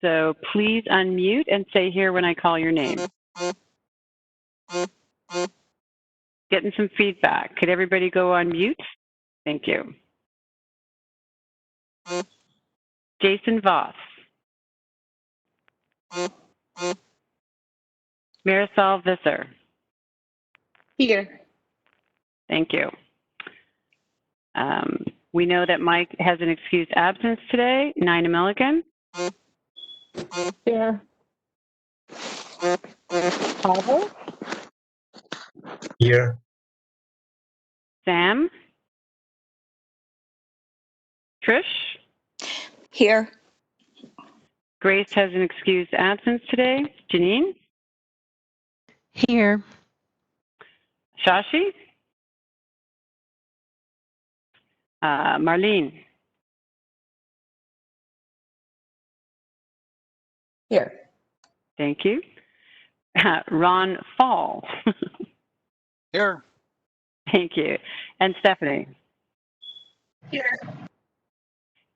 So please unmute and say here when I call your name. Getting some feedback. Could everybody go on mute? Thank you. Jason Voss. Marisol Visser. Here. Thank you. We know that Mike has an excused absence today. Nina Milligan. Here. Pavel. Here. Sam. Trish. Here. Grace has an excused absence today. Janine. Here. Shashi. Marlene. Here. Thank you. Ron Fall. Here. Thank you. And Stephanie. Here.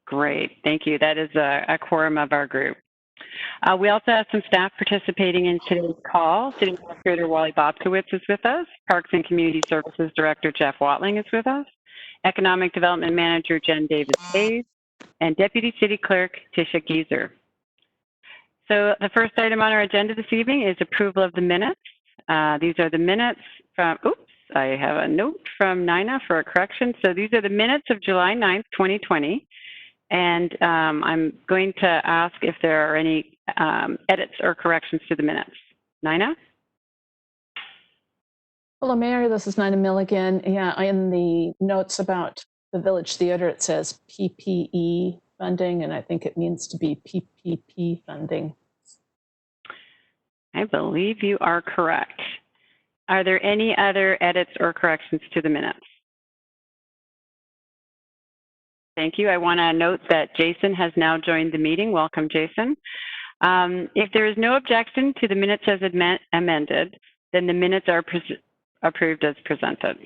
Great. Thank you. That is a quorum of our group. We also have some staff participating in today's call. City Administrator Wally Bobkowitz is with us. Parks and Community Services Director Jeff Watling is with us. Economic Development Manager Jen Davis-Hayes, and Deputy City Clerk Tisha Gieser. So the first item on our agenda this evening is approval of the minutes. These are the minutes from, oops, I have a note from Nina for a correction. So these are the minutes of July 9th, 2020. And I'm going to ask if there are any edits or corrections to the minutes. Nina? Hello, Mayor. This is Nina Milligan. Yeah, in the notes about the Village Theater, it says PPE funding, and I think it means to be PPP funding. I believe you are correct. Are there any other edits or corrections to the minutes? Thank you. I want to note that Jason has now joined the meeting. Welcome, Jason. If there is no objection to the minutes as amended, then the minutes are approved as presented.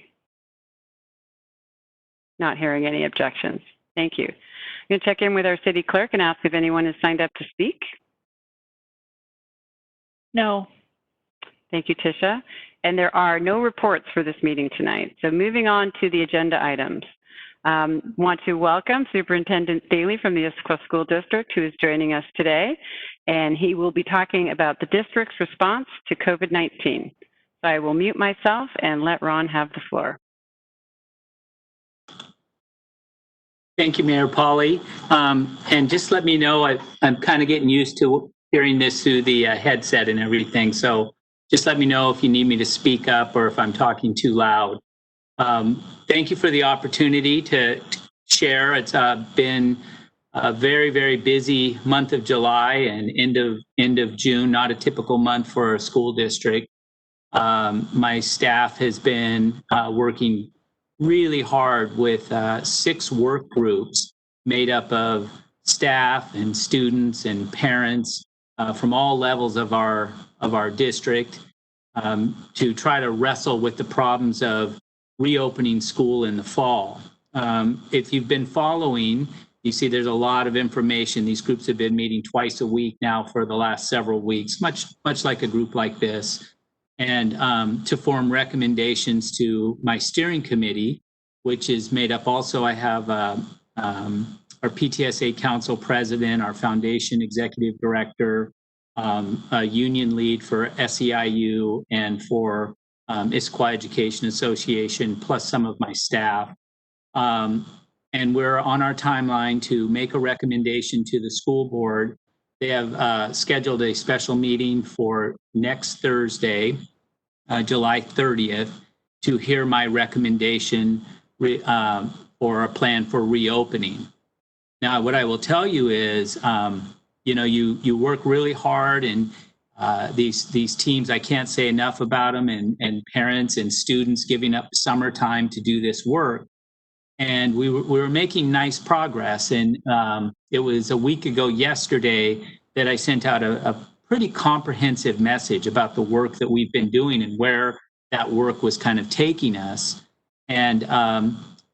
Not hearing any objections. Thank you. I'm going to check in with our city clerk and ask if anyone has signed up to speak. No. Thank you, Tisha. And there are no reports for this meeting tonight. So moving on to the agenda items. Want to welcome Superintendent Staley from the Issaquah School District, who is joining us today, and he will be talking about the district's response to COVID-19. So I will mute myself and let Ron have the floor. Thank you, Mayor Polly. And just let me know, I'm kind of getting used to hearing this through the headset and everything. So just let me know if you need me to speak up or if I'm talking too loud. Thank you for the opportunity to share. It's been a very, very busy month of July and end of June, not a typical month for a school district. My staff has been working really hard with 6 work groups made up of staff and students and parents from all levels of our district to try to wrestle with the problems of reopening school in the fall. If you've been following, you see there's a lot of information. These groups have been meeting twice a week now for the last several weeks, much like a group like this, and to form recommendations to my steering committee, which is made up also, I have our PTSA Council President, our Foundation Executive Director, a union lead for SEIU and for Issaquah Education Association, plus some of my staff. And we're on our timeline to make a recommendation to the school board. They have scheduled a special meeting for next Thursday, July 30th, to hear my recommendation or a plan for reopening. Now, what I will tell you is, you work really hard, and these teams, I can't say enough about them, and parents and students giving up summertime to do this work. And we were making nice progress. And it was a week ago yesterday that I sent out a pretty comprehensive message about the work that we've been doing and where that work was kind of taking us. And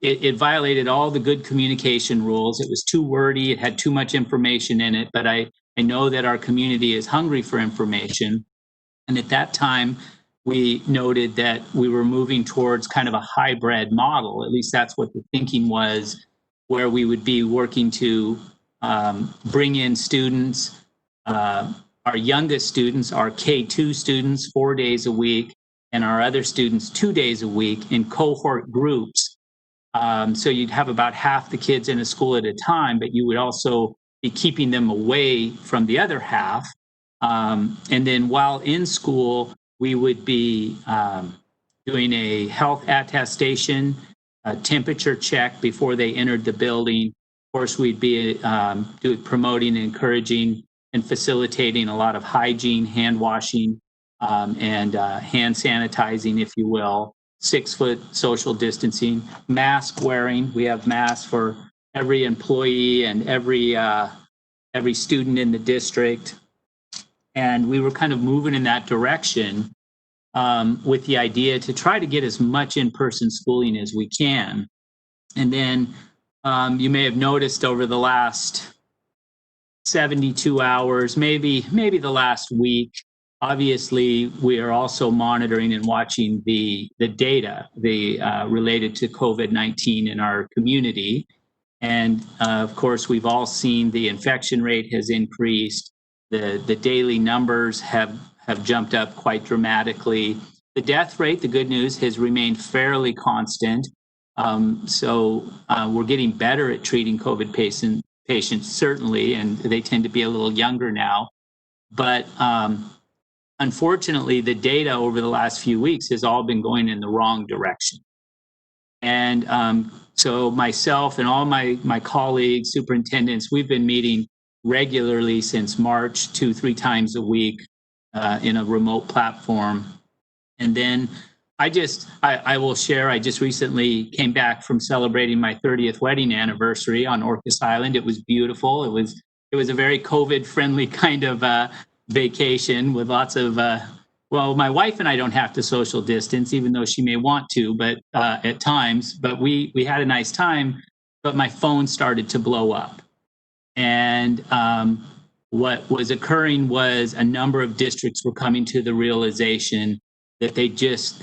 it violated all the good communication rules. It was too wordy. It had too much information in it. But I I know that our community is hungry for information. And at that time, we noted that we were moving towards kind of a hybrid model. At least that's what the thinking was, where we would be working to bring in students. Our youngest students are K2 students 4 days a week, and our other students 2 days a week in cohort groups. So you'd have about half the kids in a school at a time, but you would also be keeping them away from the other half. And then while in school, we would be doing a health attestation, a temperature check before they entered the building. Of course, we'd be promoting, encouraging, and facilitating a lot of hygiene, hand washing, and hand sanitizing, if you will. 6-foot social distancing, mask wearing. We have masks for every employee and every student in the district. And we were kind of moving in that direction with the idea to try to get as much in-person schooling as we can. And then you may have noticed over the last 72 hours, maybe the last week, obviously we are also monitoring and watching the data related to COVID-19 in our community. And of course, we've all seen the infection rate has increased. The daily numbers have jumped up quite dramatically. The death rate, the good news, has remained fairly constant. So we're getting better at treating COVID patients, certainly, and they tend to be a little younger now. But unfortunately, the data over the last few weeks has all been going in the wrong direction. And so myself and all my colleagues, superintendents, we've been meeting regularly since March, 2-3 times a week in a remote platform. And then I will share, I just recently came back from celebrating my 30th wedding anniversary on Orcas Island. It was beautiful. It was a very COVID-friendly kind of vacation with lots of, well, my wife and I don't have to social distance, even though she may want to, but at times, but we had a nice time, but my phone started to blow up. And what was occurring was a number of districts were coming to the realization that they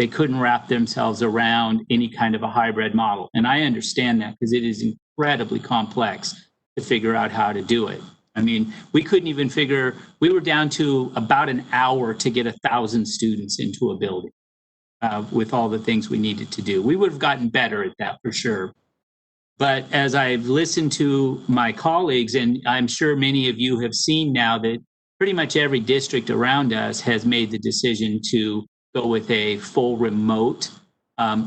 couldn't wrap themselves around any kind of a hybrid model. And I understand that because it is incredibly complex to figure out how to do it. I mean, we couldn't even we were down to about an hour to get 1,000 students into a building with all the things we needed to do. We would have gotten better at that for sure. But as I've listened to my colleagues, and I'm sure many of you have seen now that pretty much every district around us has made the decision to go with a full remote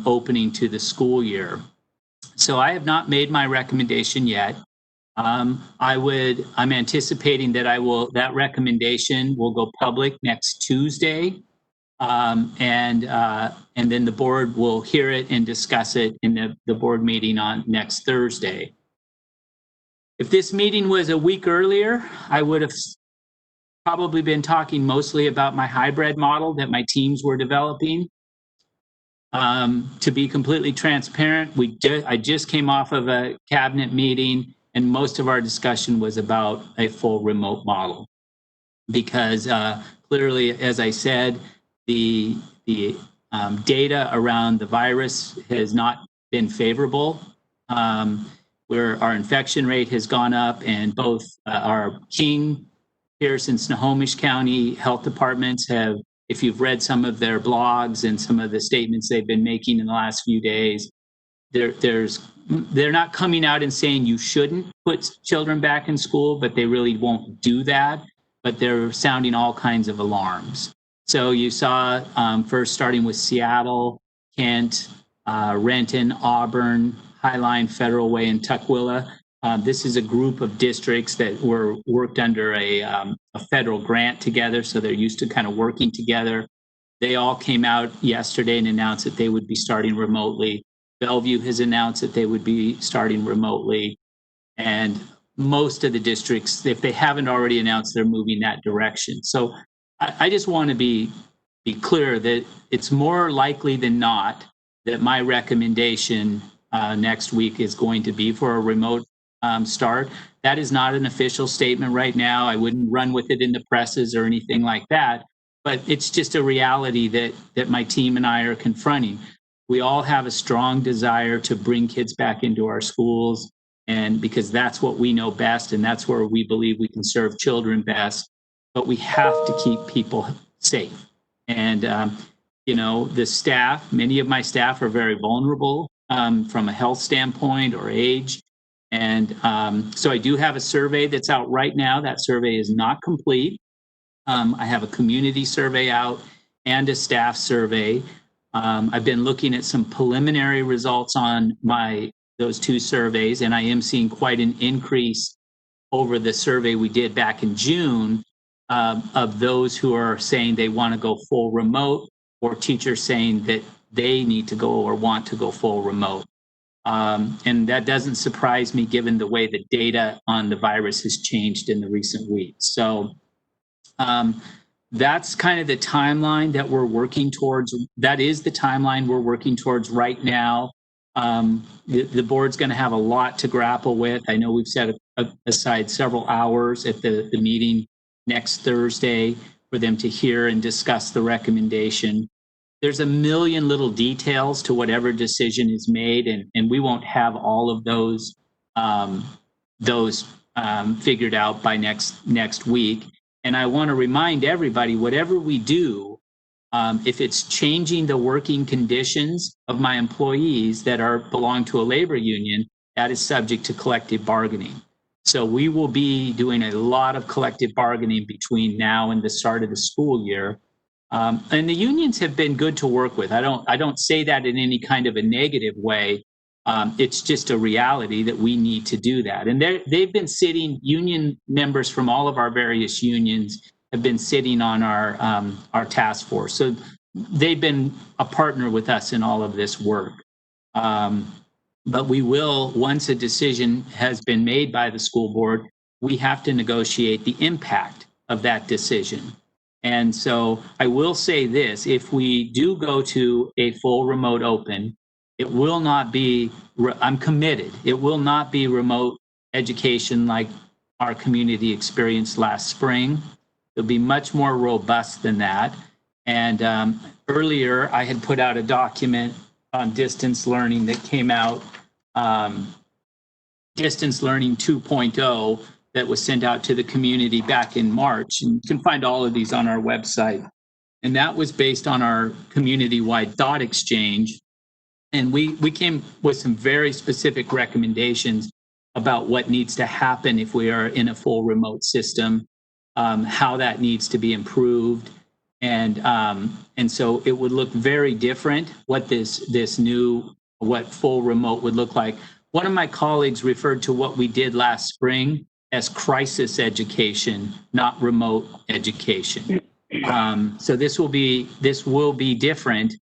opening to the school year. So I have not made my recommendation yet. I'm anticipating that that recommendation will go public next Tuesday. And then the board will hear it and discuss it in the board meeting on next Thursday. If this meeting was a week earlier, I would have probably been talking mostly about my hybrid model that my teams were developing. To be completely transparent, I just came off of a cabinet meeting, and most of our discussion was about a full remote model. Because clearly, as I said, the data around the virus has not been favorable. Where our infection rate has gone up, and both our King, Pierce, and Snohomish County health departments have, if you've read some of their blogs and some of the statements they've been making in the last few days, they're not coming out and saying you shouldn't put children back in school, but they really won't do that. But they're sounding all kinds of alarms. So you saw first starting with Seattle, Kent, Renton, Auburn, Highline, Federal Way, and Tukwila. This is a group of districts that were worked under a federal grant together, so they're used to kind of working together. They all came out yesterday and announced that they would be starting remotely. Bellevue has announced that they would be starting remotely. And most of the districts, if they haven't already announced, they're moving that direction. So I just want to be clear that it's more likely than not that my recommendation next week is going to be for a remote start. That is not an official statement right now. I wouldn't run with it in the presses or anything like that, but it's just a reality that my team and I are confronting. We all have a strong desire to bring kids back into our schools, and because that's what we know best and that's where we believe we can serve children best, but we have to keep people safe. And the staff, many of my staff are very vulnerable from a health standpoint or age. And so I do have a survey that's out right now. That survey is not complete. I have a community survey out and a staff survey. I've been looking at some preliminary results on those two surveys, and I am seeing quite an increase over the survey we did back in June of those who are saying they want to go full remote, or teachers saying that they need to go or want to go full remote. And that doesn't surprise me given the way the data on the virus has changed in the recent weeks. So that's kind of the timeline that we're working towards. That is the timeline we're working towards right now. The board's going to have a lot to grapple with. I know we've set aside several hours at the meeting next Thursday for them to hear and discuss the recommendation. There's a million little details to whatever decision is made, and we won't have all of those figured out by next week. And I want to remind everybody, whatever we do, if it's changing the working conditions of my employees that belong to a labor union, that is subject to collective bargaining. So we will be doing a lot of collective bargaining between now and the start of the school year. And the unions have been good to work with. I don't say that in any kind of a negative way. It's just a reality that we need to do that. And they've been sitting, union members from all of our various unions have been sitting on our task force. So they've been a partner with us in all of this work. But we will, once a decision has been made by the school board, we have to negotiate the impact of that decision. And so I will say this, if we do go to a full remote open, it will not be, I'm committed, it will not be remote education like our community experienced last spring. It'll be much more robust than that. And earlier I had put out a document on distance learning that came out, Distance Learning 2.0, that was sent out to the community back in March. And you can find all of these on our website. And that was based on our community-wide thought exchange. And we came with some very specific recommendations about what needs to happen if we are in a full remote system, how that needs to be improved. And so it would look very different what what full remote would look like. One of my colleagues referred to what we did last spring as crisis education, not remote education. So this will be different.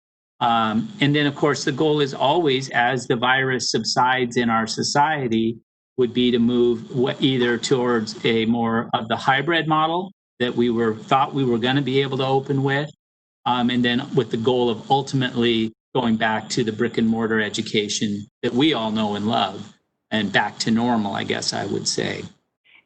And then, of course, the goal is always, as the virus subsides in our society, would be to move either towards a more of the hybrid model that we thought we were going to be able to open with, and then with the goal of ultimately going back to the brick and mortar education that we all know and love, and back to normal, I guess I would say.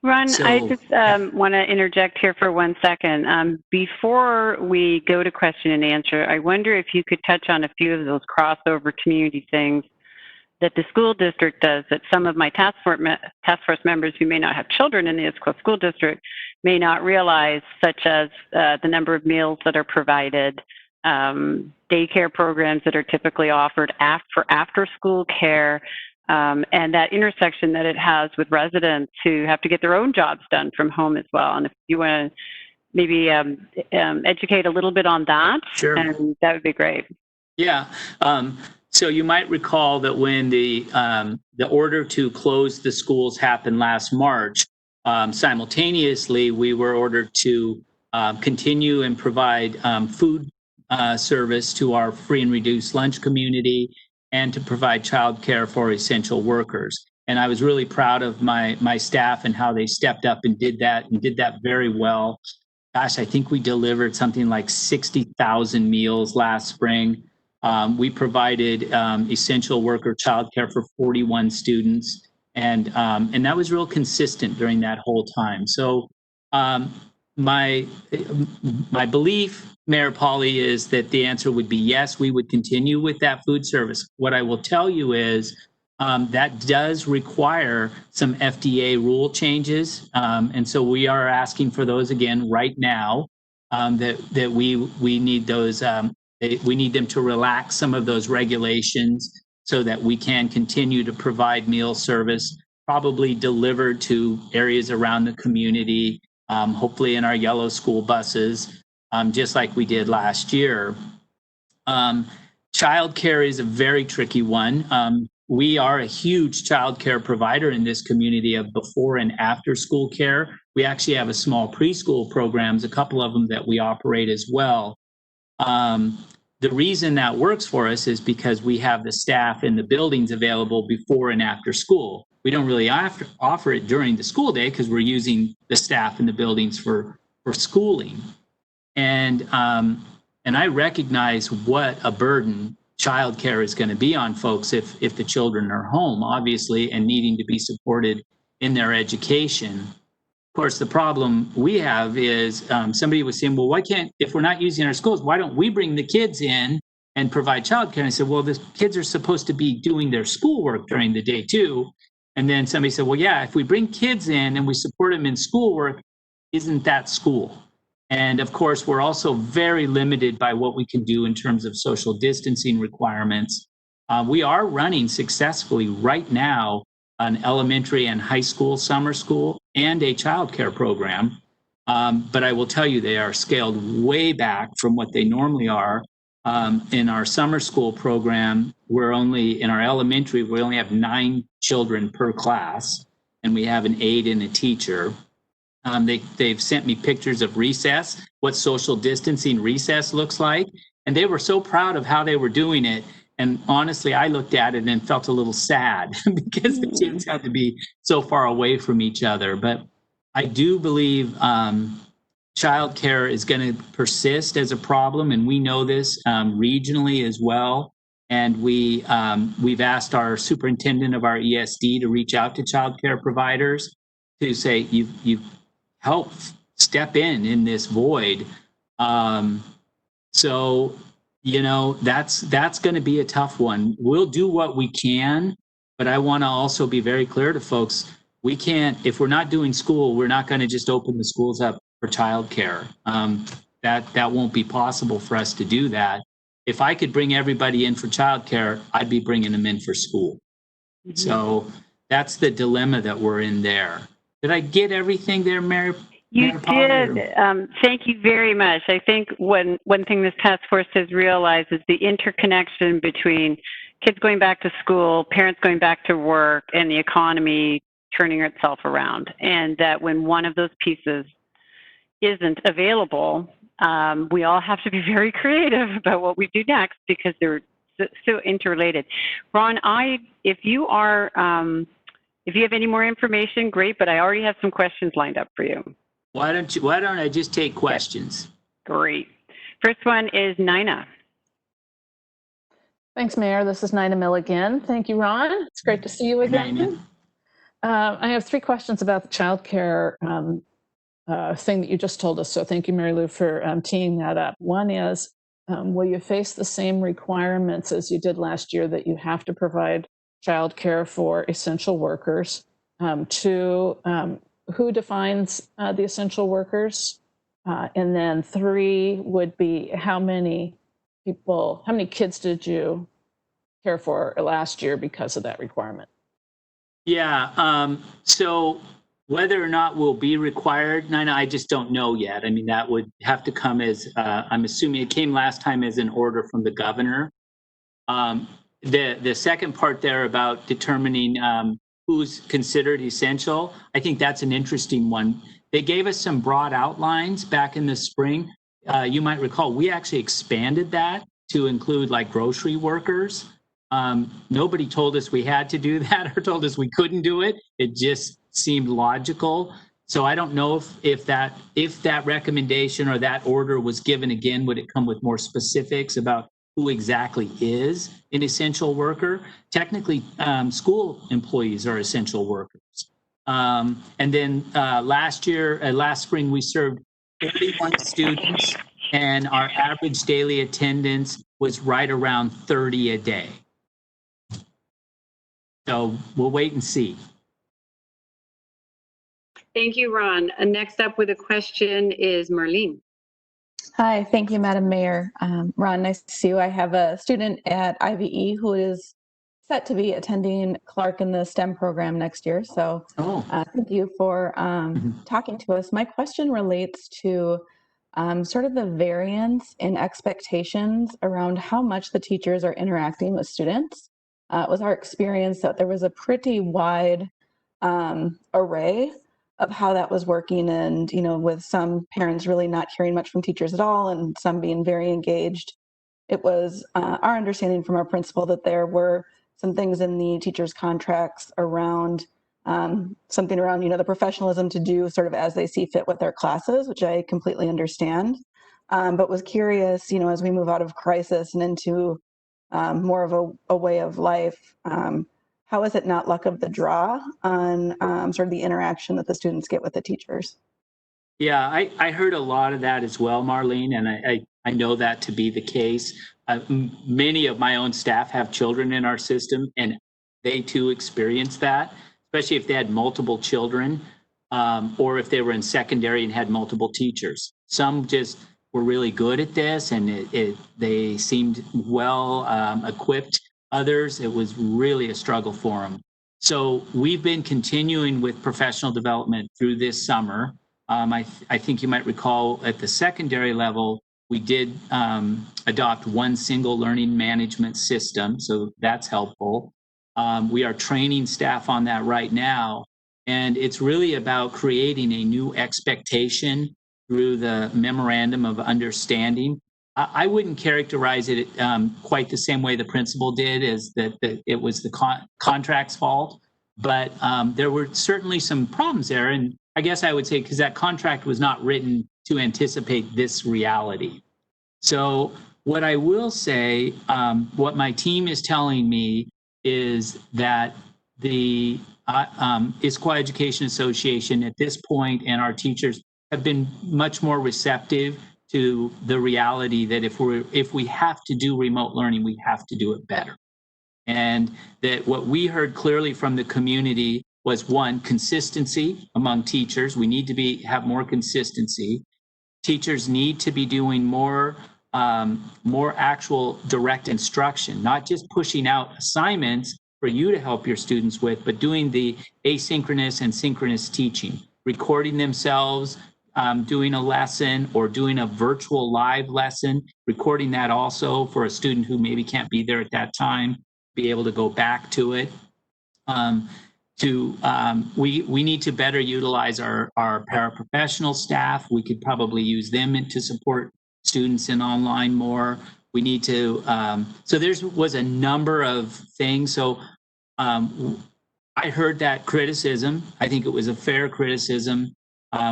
Ron, I just want to interject here for 1 second. Before we go to question and answer, I wonder if you could touch on a few of those crossover community things that the school district does that some of my task force members who may not have children in the Issaquah School District may not realize, such as the number of meals that are provided, daycare programs that are typically offered for after-school care, and that intersection that it has with residents who have to get their own jobs done from home as well. And if you want to maybe educate a little bit on that, sure, and that would be great. Yeah. So you might recall that when the order to close the schools happened last March, simultaneously we were ordered to continue and provide food service to our free and reduced lunch community, and to provide childcare for essential workers. And I was really proud of my staff and how they stepped up and did that very well. Gosh, I think we delivered something like 60,000 meals last spring. We provided essential worker childcare for 41 students, And that was real consistent during that whole time. So my belief, Mayor Polly, is that the answer would be yes, we would continue with that food service. What I will tell you is that does require some FDA rule changes. And so we are asking for those again right now, that we need those, we need them to relax some of those regulations so that we can continue to provide meal service, probably delivered to areas around the community, hopefully in our yellow school buses, just like we did last year. Childcare is a very tricky one. We are a huge childcare provider in this community of before and after school care. We actually have a small preschool programs, a couple of them that we operate as well. The reason that works for us is because we have the staff in the buildings available before and after school. We don't really offer it during the school day because we're using the staff in the buildings for schooling. And I recognize what a burden childcare is going to be on folks if the children are home, obviously, and needing to be supported in their education. Of course, the problem we have is somebody was saying, well, why can't, if we're not using our schools, why don't we bring the kids in and provide childcare? And I said, well, the kids are supposed to be doing their schoolwork during the day too. And then somebody said, well, yeah, if we bring kids in and we support them in schoolwork, isn't that school? And of course, we're also very limited by what we can do in terms of social distancing requirements. We are running successfully right now an elementary and high school summer school and a childcare program. But I will tell you, they are scaled way back from what they normally are. In our summer school program, in our elementary, we only have 9 children per class, and we have an aide and a teacher. They've sent me pictures of recess, what social distancing recess looks like. And they were so proud of how they were doing it. And honestly, I looked at it and felt a little sad because the kids had to be so far away from each other. But I do believe childcare is going to persist as a problem. And we know this regionally as well. And we've asked our superintendent of our ESD to reach out to childcare providers to say, you've help step in this void. So, that's going to be a tough one. We'll do what we can, but I want to also be very clear to folks, we can't, if we're not doing school, we're not going to just open the schools up for childcare. That won't be possible for us to do that. If I could bring everybody in for childcare, I'd be bringing them in for school. Mm-hmm. So that's the dilemma that we're in there. Did I get everything there, Mary? You did. Thank you very much. I think one thing this task force has realized is the interconnection between kids going back to school, parents going back to work, and the economy turning itself around. And that when one of those pieces isn't available, we all have to be very creative about what we do next because they're so interrelated. Ron, if you have any more information, great, but I already have some questions lined up for you. Why don't I just take questions? Great. First one is Nina. Thanks, Mayor. This is Nina Milligan. Thank you, Ron. It's great to see you again. I have 3 questions about the childcare thing that you just told us. So thank you, Mary Lou, for teeing that up. One is, will you face the same requirements as you did last year that you have to provide childcare for essential workers? 2, who defines the essential workers? And then 3 would be how many kids did you care for last year because of that requirement? Yeah, so whether or not we'll be required, Nina, I just don't know yet. I mean, that would have to come as, I'm assuming it came last time as an order from the governor. The second part there about determining who's considered essential, I think that's an interesting one. They gave us some broad outlines back in the spring. You might recall, we actually expanded that to include like grocery workers. Nobody told us we had to do that or told us we couldn't do it. It just seemed logical. So I don't know if that recommendation or that order was given again, would it come with more specifics about who exactly is an essential worker. Technically, school employees are essential workers. And then last spring, we served 31 students, and our average daily attendance was right around 30 a day. So we'll wait and see. Thank you, Ron. Next up with a question is Marlene. Hi, thank you, Madam Mayor. Ron, nice to see you. I have a student at IVE who is set to be attending Clark in the STEM program next year. So thank you for talking to us. My question relates to sort of the variance in expectations around how much the teachers are interacting with students. It was our experience that there was a pretty wide array of how that was working, and with some parents really not hearing much from teachers at all and some being very engaged. It was our understanding from our principal that there were some things in the teachers' contracts around something around the professionalism to do sort of as they see fit with their classes, which I completely understand, but was curious, as we move out of crisis and into more of a way of life, how is it not luck of the draw on sort of the interaction that the students get with the teachers? Yeah, I heard a lot of that as well, Marlene, and I know that to be the case. Many of my own staff have children in our system, and they too experience that, especially if they had multiple children, or if they were in secondary and had multiple teachers. Some just were really good at this, and they seemed well equipped. Others, it was really a struggle for them. So we've been continuing with professional development through this summer. I think you might recall at the secondary level, we did adopt one single learning management system, so that's helpful. We are training staff on that right now, and it's really about creating a new expectation through the memorandum of understanding. I wouldn't characterize it quite the same way the principal did, as that it was the contract's fault, but there were certainly some problems there. And I guess I would say because that contract was not written to anticipate this reality. So what I will say, what my team is telling me is that the Issaquah Education Association at this point and our teachers have been much more receptive to the reality that if we have to do remote learning, we have to do it better. And that what we heard clearly from the community was, one, consistency among teachers. We need to have more consistency. Teachers need to be doing more actual direct instruction, not just pushing out assignments for you to help your students with, but doing the asynchronous and synchronous teaching, recording themselves, doing a lesson or doing a virtual live lesson, recording that also for a student who maybe can't be there at that time, be able to go back to it. We need to better utilize our paraprofessional staff. We could probably use them to support students in online more. We need to, so there was a number of things. So I heard that criticism. I think it was a fair criticism.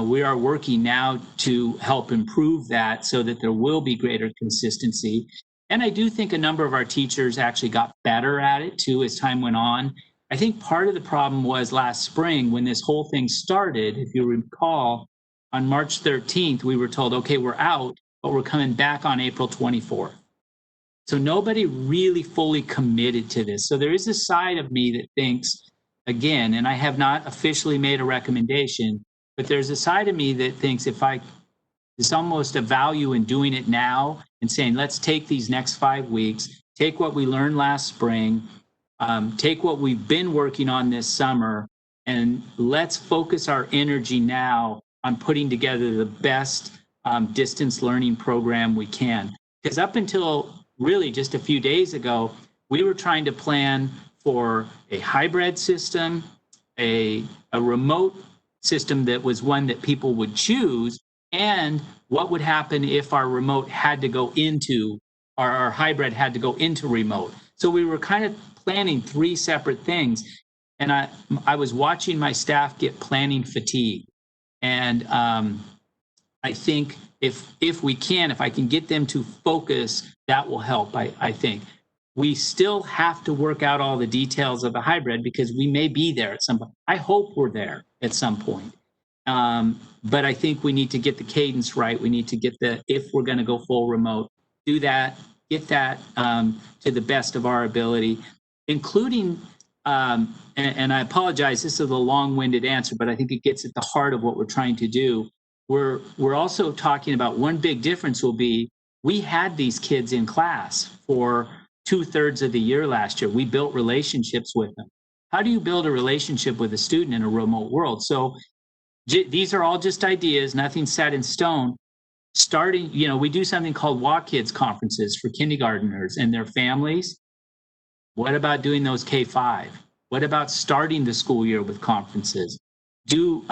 We are working now to help improve that so that there will be greater consistency. And I do think a number of our teachers actually got better at it too as time went on. I think part of the problem was last spring when this whole thing started. If you recall, on March 13th, we were told, okay, we're out, but we're coming back on April 24th. So nobody really fully committed to this. So there is a side of me that thinks, again, and I have not officially made a recommendation, but there's a side of me that thinks there's almost a value in doing it now and saying, let's take these next 5 weeks, take what we learned last spring, take what we've been working on this summer, and let's focus our energy now on putting together the best distance learning program we can. Because up until really just a few days ago, we were trying to plan for a hybrid system, a remote system that was one that people would choose, and what would happen if our remote had to go into, or our hybrid had to go into remote. So we were kind of planning 3 separate things. And I was watching my staff get planning fatigue. And I think if we can, if I can get them to focus, that will help, I think. We still have to work out all the details of the hybrid because we may be there at some point. I hope we're there at some point. But I think we need to get the cadence right. We need to get if we're going to go full remote, do that, get that to the best of our ability, including, and I apologize, this is a long-winded answer, but I think it gets at the heart of what we're trying to do. We're also talking about one big difference will be we had these kids in class for 2/3 of the year last year. We built relationships with them. How do you build a relationship with a student in a remote world? So these are all just ideas, nothing set in stone. Starting, we do something called Walk Kids conferences for kindergartners and their families. What about doing those K-5? What about starting the school year with conferences? Do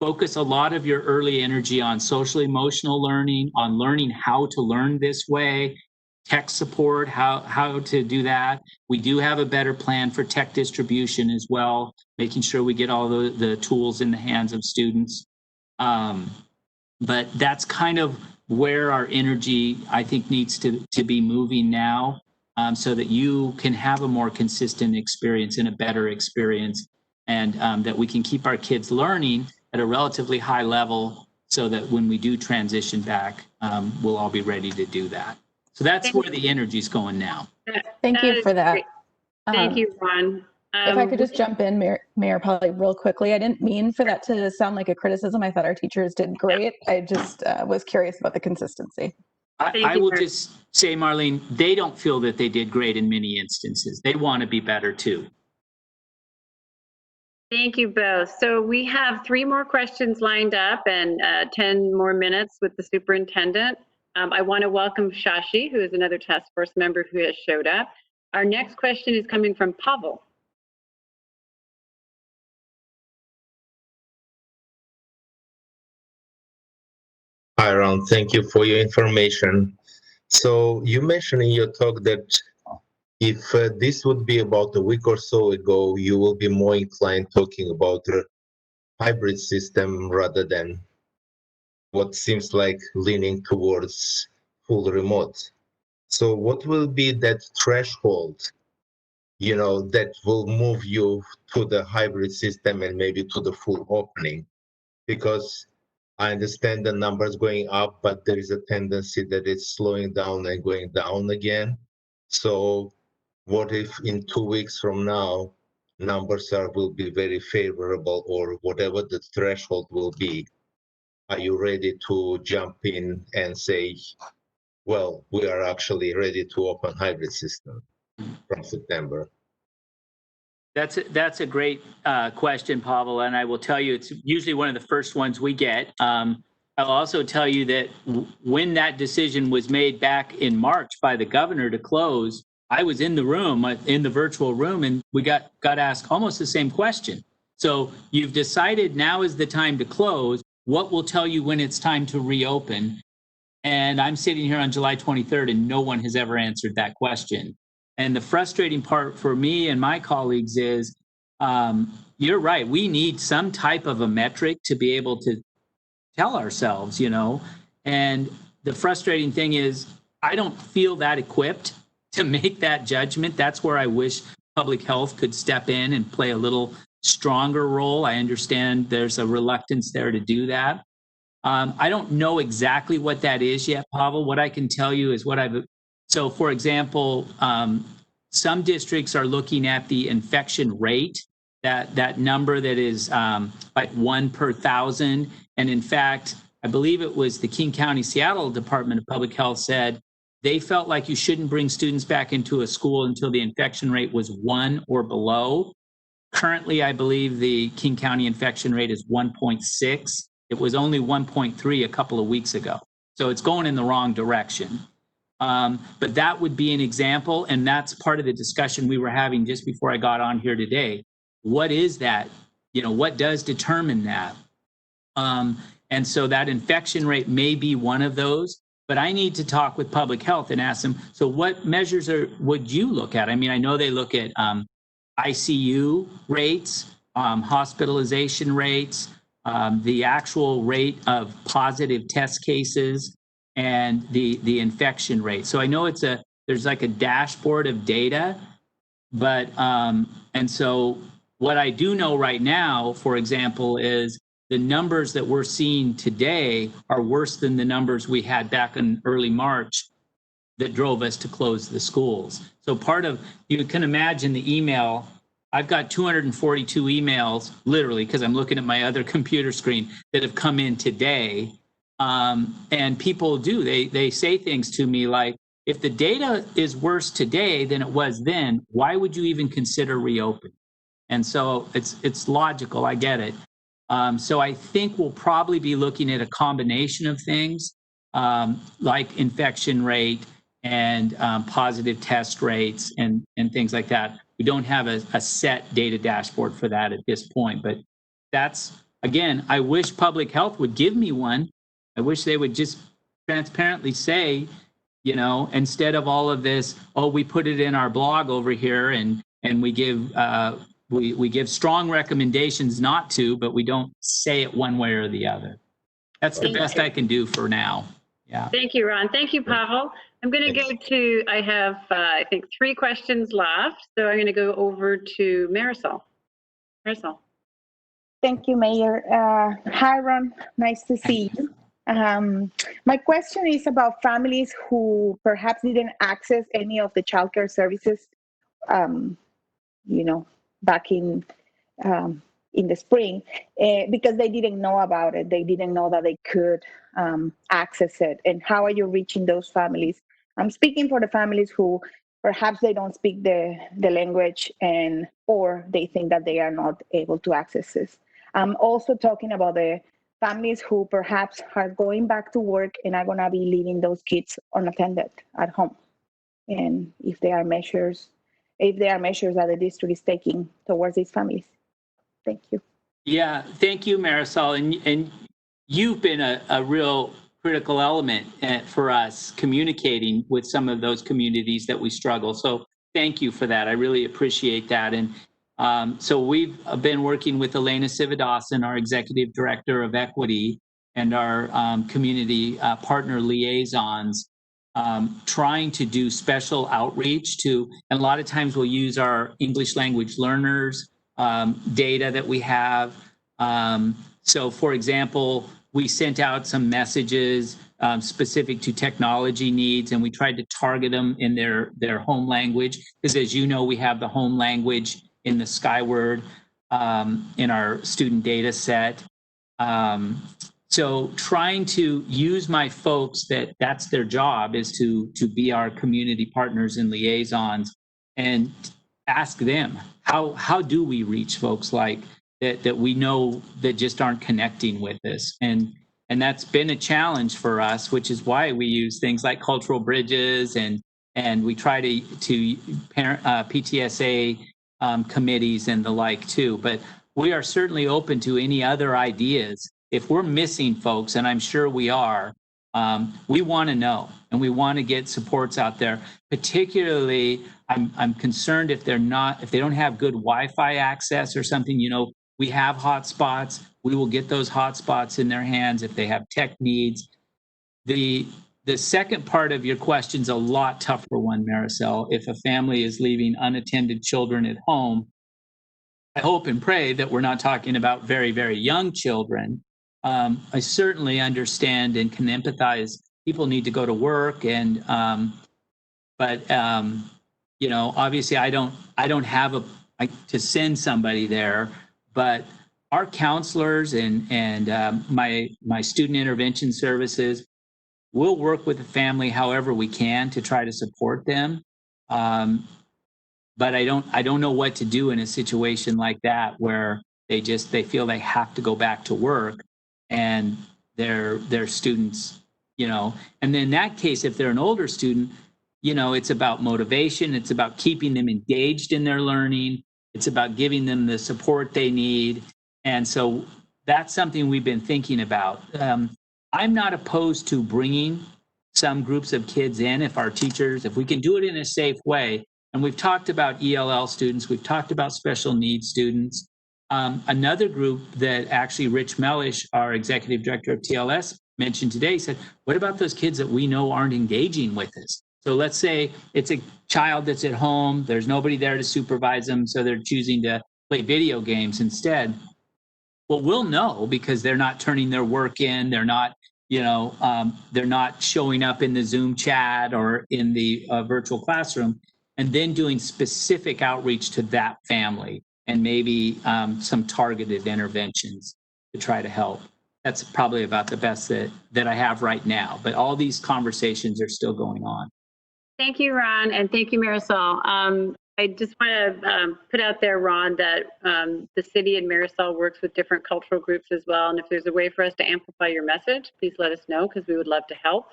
focus a lot of your early energy on social emotional learning, on learning how to learn this way, tech support, how to do that. We do have a better plan for tech distribution as well, making sure we get all the tools in the hands of students. But that's kind of where our energy, I think, needs to be moving now, so that you can have a more consistent experience and a better experience, and that we can keep our kids learning at a relatively high level so that when we do transition back, we'll all be ready to do that. So that's where the energy's going now. Thank you for that. Thank you, Ron. If I could just jump in, Mayor Polly, real quickly. I didn't mean for that to sound like a criticism. I thought our teachers did great. I just was curious about the consistency. I will just say, Marlene, they don't feel that they did great in many instances. They want to be better too. Thank you both. So we have 3 more questions lined up and 10 more minutes with the superintendent. I want to welcome Shashi, who is another task force member who has showed up. Our next question is coming from Pavel. Hi, Ron. Thank you for your information. So you mentioned in your talk that if this would be about a week or so ago, you will be more inclined talking about a hybrid system rather than what seems like leaning towards full remote. So what will be that threshold, that will move you to the hybrid system and maybe to the full opening? Because I understand the numbers going up, but there is a tendency that it's slowing down and going down again. So what if in 2 weeks from now, numbers will be very favorable, or whatever the threshold will be? Are you ready to jump in and say, well, we are actually ready to open hybrid system from September? That's a great question, Pavel, and I will tell you it's usually one of the first ones we get. I'll also tell you that when that decision was made back in March by the governor to close, I was in the room, in the virtual room, and we got asked almost the same question. So you've decided now is the time to close. What will tell you when it's time to reopen? And I'm sitting here on July 23rd, and no one has ever answered that question. And the frustrating part for me and my colleagues is, you're right, we need some type of a metric to be able to tell ourselves, and the frustrating thing is I don't feel that equipped to make that judgment. That's where I wish public health could step in and play a little stronger role. I understand there's a reluctance there to do that. I don't know exactly what that is yet, Pavel. What I can tell you is so for example, some districts are looking at the infection rate, that number that is like 1 per 1,000. And in fact, I believe it was the King County, Seattle Department of Public Health said they felt like you shouldn't bring students back into a school until the infection rate was 1 or below. Currently, I believe the King County infection rate is 1.6. It was only 1.3 a couple of weeks ago. So it's going in the wrong direction. But that would be an example, and that's part of the discussion we were having just before I got on here today. What is that? What does determine that? And so that infection rate may be one of those, but I need to talk with public health and ask them, so what measures would you look at? I mean, I know they look at ICU rates, hospitalization rates, the actual rate of positive test cases, and the infection rate. So I know there's like a dashboard of data, but and so what I do know right now, for example, is the numbers that we're seeing today are worse than the numbers we had back in early March that drove us to close the schools. So you can imagine the email. I've got 242 emails, literally, because I'm looking at my other computer screen, that have come in today. And people they say things to me like, if the data is worse today than it was then, why would you even consider reopening? And so it's logical. I get it. So I think we'll probably be looking at a combination of things, like infection rate and positive test rates and things like that. We don't have a set data dashboard for that at this point, but again, I wish public health would give me one. I wish they would just transparently say, instead of all of this, we put it in our blog over here and we give we give strong recommendations not to, but we don't say it one way or the other. That's the best I can do for now. Yeah. Thank you, Ron. Thank you, Pavel. I'm going to go to, I have, I think, 3 questions left. So I'm going to go over to Marisol. Marisol. Thank you, Mayor. Hi, Ron. Nice to see you. My question is about families who perhaps didn't access any of the childcare services, back in the spring, because they didn't know about it. They didn't know that they could access it. And how are you reaching those families? I'm speaking for the families who perhaps they don't speak the language or they think that they are not able to access this. I'm also talking about the families who perhaps are going back to work and are going to be leaving those kids unattended at home. And if there are measures that the district is taking towards these families. Thank you. Yeah, thank you, Marisol. And you've been a real critical element for us communicating with some of those communities that we struggle. So thank you for that. I really appreciate that. And so we've been working with Elena Sivadosan, our Executive Director of Equity, and our community partner liaisons, trying to do special outreach and a lot of times we'll use our English language learners data that we have. So for example, we sent out some messages specific to technology needs, and we tried to target them in their home language, because as you know, we have the home language in the Skyward in our student data set. So trying to use my folks that's their job, is to be our community partners and liaisons, and ask them, how do we reach folks like that we know that just aren't connecting with us? And that's been a challenge for us, which is why we use things like cultural bridges and we try to parent PTSA committees and the like too. But we are certainly open to any other ideas. If we're missing folks, and I'm sure we are, we want to know, and we want to get supports out there. Particularly, I'm concerned if they don't have good Wi-Fi access or something. We have hotspots. We will get those hotspots in their hands if they have tech needs. The second part of your question is a lot tougher one, Marisol. If a family is leaving unattended children at home, I hope and pray that we're not talking about very, very young children. I certainly understand and can empathize. People need to go to work, but obviously I don't have to send somebody there. But our counselors and my student intervention services will work with the family however we can to try to support them. But I don't know what to do in a situation like that where they feel they have to go back to work and their students, and then in that case, if they're an older student, it's about motivation. It's about keeping them engaged in their learning. It's about giving them the support they need. And so that's something we've been thinking about. I'm not opposed to bringing some groups of kids in if we can do it in a safe way. And we've talked about ELL students. We've talked about special needs students. Another group that actually Rich Mellish, our executive director of TLS, mentioned today, said, what about those kids that we know aren't engaging with us? So let's say it's a child that's at home, there's nobody there to supervise them, so they're choosing to play video games instead. Well, we'll know because they're not turning their work in, they're not, they're not showing up in the Zoom chat or in the virtual classroom, and then doing specific outreach to that family and maybe some targeted interventions to try to help. That's probably about the best that I have right now, but all these conversations are still going on. Thank you, Ron, and thank you, Marisol. I just want to put out there, Ron, that the city and Marisol works with different cultural groups as well. And if there's a way for us to amplify your message, please let us know because we would love to help.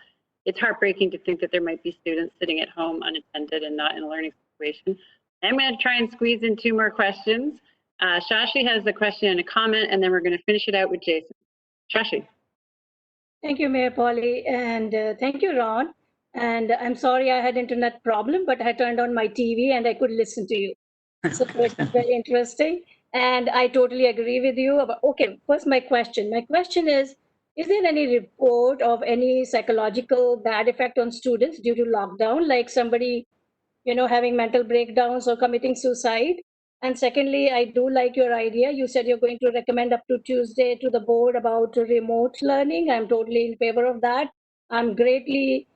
It's heartbreaking to think that there might be students sitting at home unattended and not in a learning situation. I'm going to try and squeeze in 2 more questions. Shashi has a question and a comment, and then we're going to finish it out with Jason. Shashi. Thank you, Mayor Polly, and thank you, Ron. And I'm sorry I had internet problem, but I turned on my TV and I could listen to you. So it's very interesting. And I totally agree with you about, okay, first my question. My question is there any report of any psychological bad effect on students due to lockdown, like somebody, having mental breakdowns or committing suicide? And secondly, I do like your idea. You said you're going to recommend up to Tuesday to the board about remote learning. I'm totally in favor of that. I'm greatly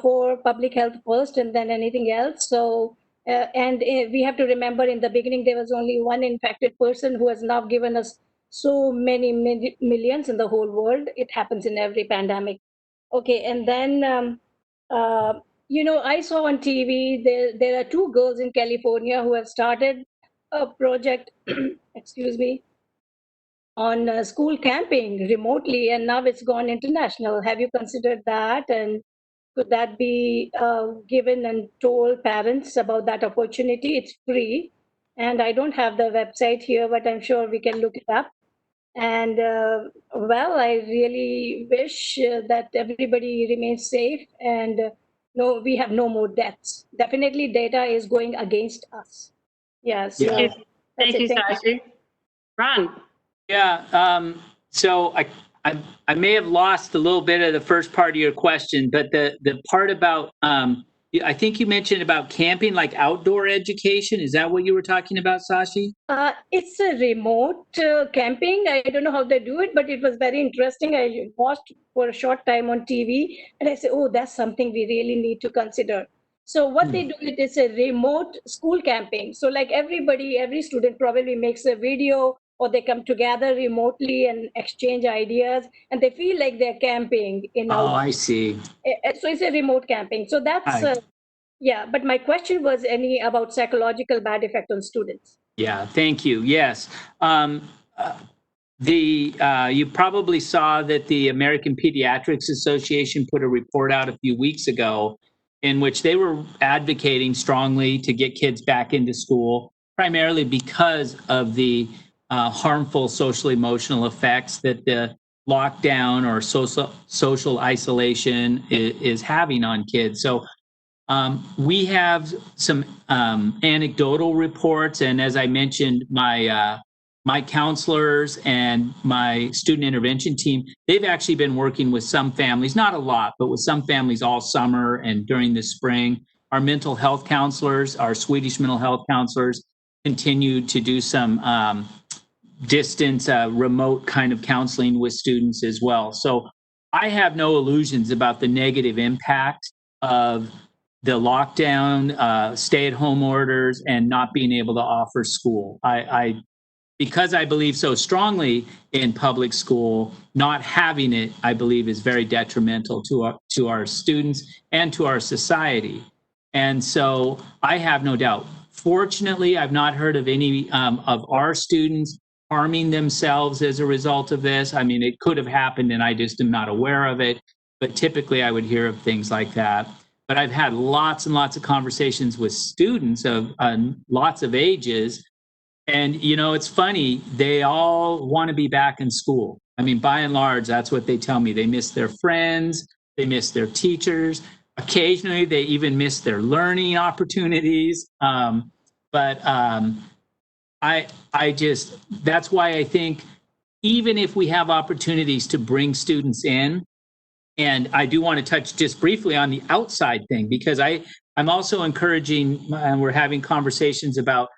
for public health first and then anything else. So, we have to remember in the beginning, there was only one infected person who has now given us so many millions in the whole world. It happens in every pandemic. Okay, and then, I saw on TV, there are 2 girls in California who have started a project, excuse me, on school camping remotely, and now it's gone international. Have you considered that? And could that be given and told parents about that opportunity? It's free. And I don't have the website here, but I'm sure we can look it up. And I really wish that everybody remains safe and no, we have no more deaths. Definitely data is going against us. Yeah, so Yeah. Thank you, Sashi. Ron. Yeah. So I may have lost a little bit of the first part of your question, but the part about I think you mentioned about camping, like outdoor education. Is that what you were talking about, Sashi? It's a remote camping. I don't know how they do it, but it was very interesting. I watched for a short time on TV, and I said, "Oh, that's something we really need to consider." So what they do it is a remote school camping. So like every student probably makes a video or they come together remotely and exchange ideas and they feel like they're camping in Oh, I see. So it's a remote camping. So that's, yeah. But my question was about psychological bad effect on students. Yeah, thank you. Yes. You probably saw that the American Pediatrics Association put a report out a few weeks ago in which they were advocating strongly to get kids back into school, primarily because of the harmful social emotional effects that the lockdown or social isolation is having on kids. So we have some anecdotal reports, and as I mentioned, my counselors and my student intervention team, they've actually been working with some families, not a lot, but with some families all summer and during the spring. Our mental health counselors, our Swedish mental health counselors, continued to do some distance, remote kind of counseling with students as well. So I have no illusions about the negative impact of the lockdown, stay-at-home orders, and not being able to offer school. Because I believe so strongly in public school, not having it, I believe, is very detrimental to our students and to our society. And so I have no doubt. Fortunately, I've not heard of any of our students harming themselves as a result of this. I mean, it could have happened and I just am not aware of it. But typically I would hear of things like that. But I've had lots and lots of conversations with students of lots of ages. And, it's funny, they all want to be back in school. I mean, by and large, that's what they tell me. They miss their friends, they miss their teachers. Occasionally, they even miss their learning opportunities. But That's why I think even if we have opportunities to bring students in, and I do want to touch just briefly on the outside thing, because I'm also encouraging, and we're having conversations about,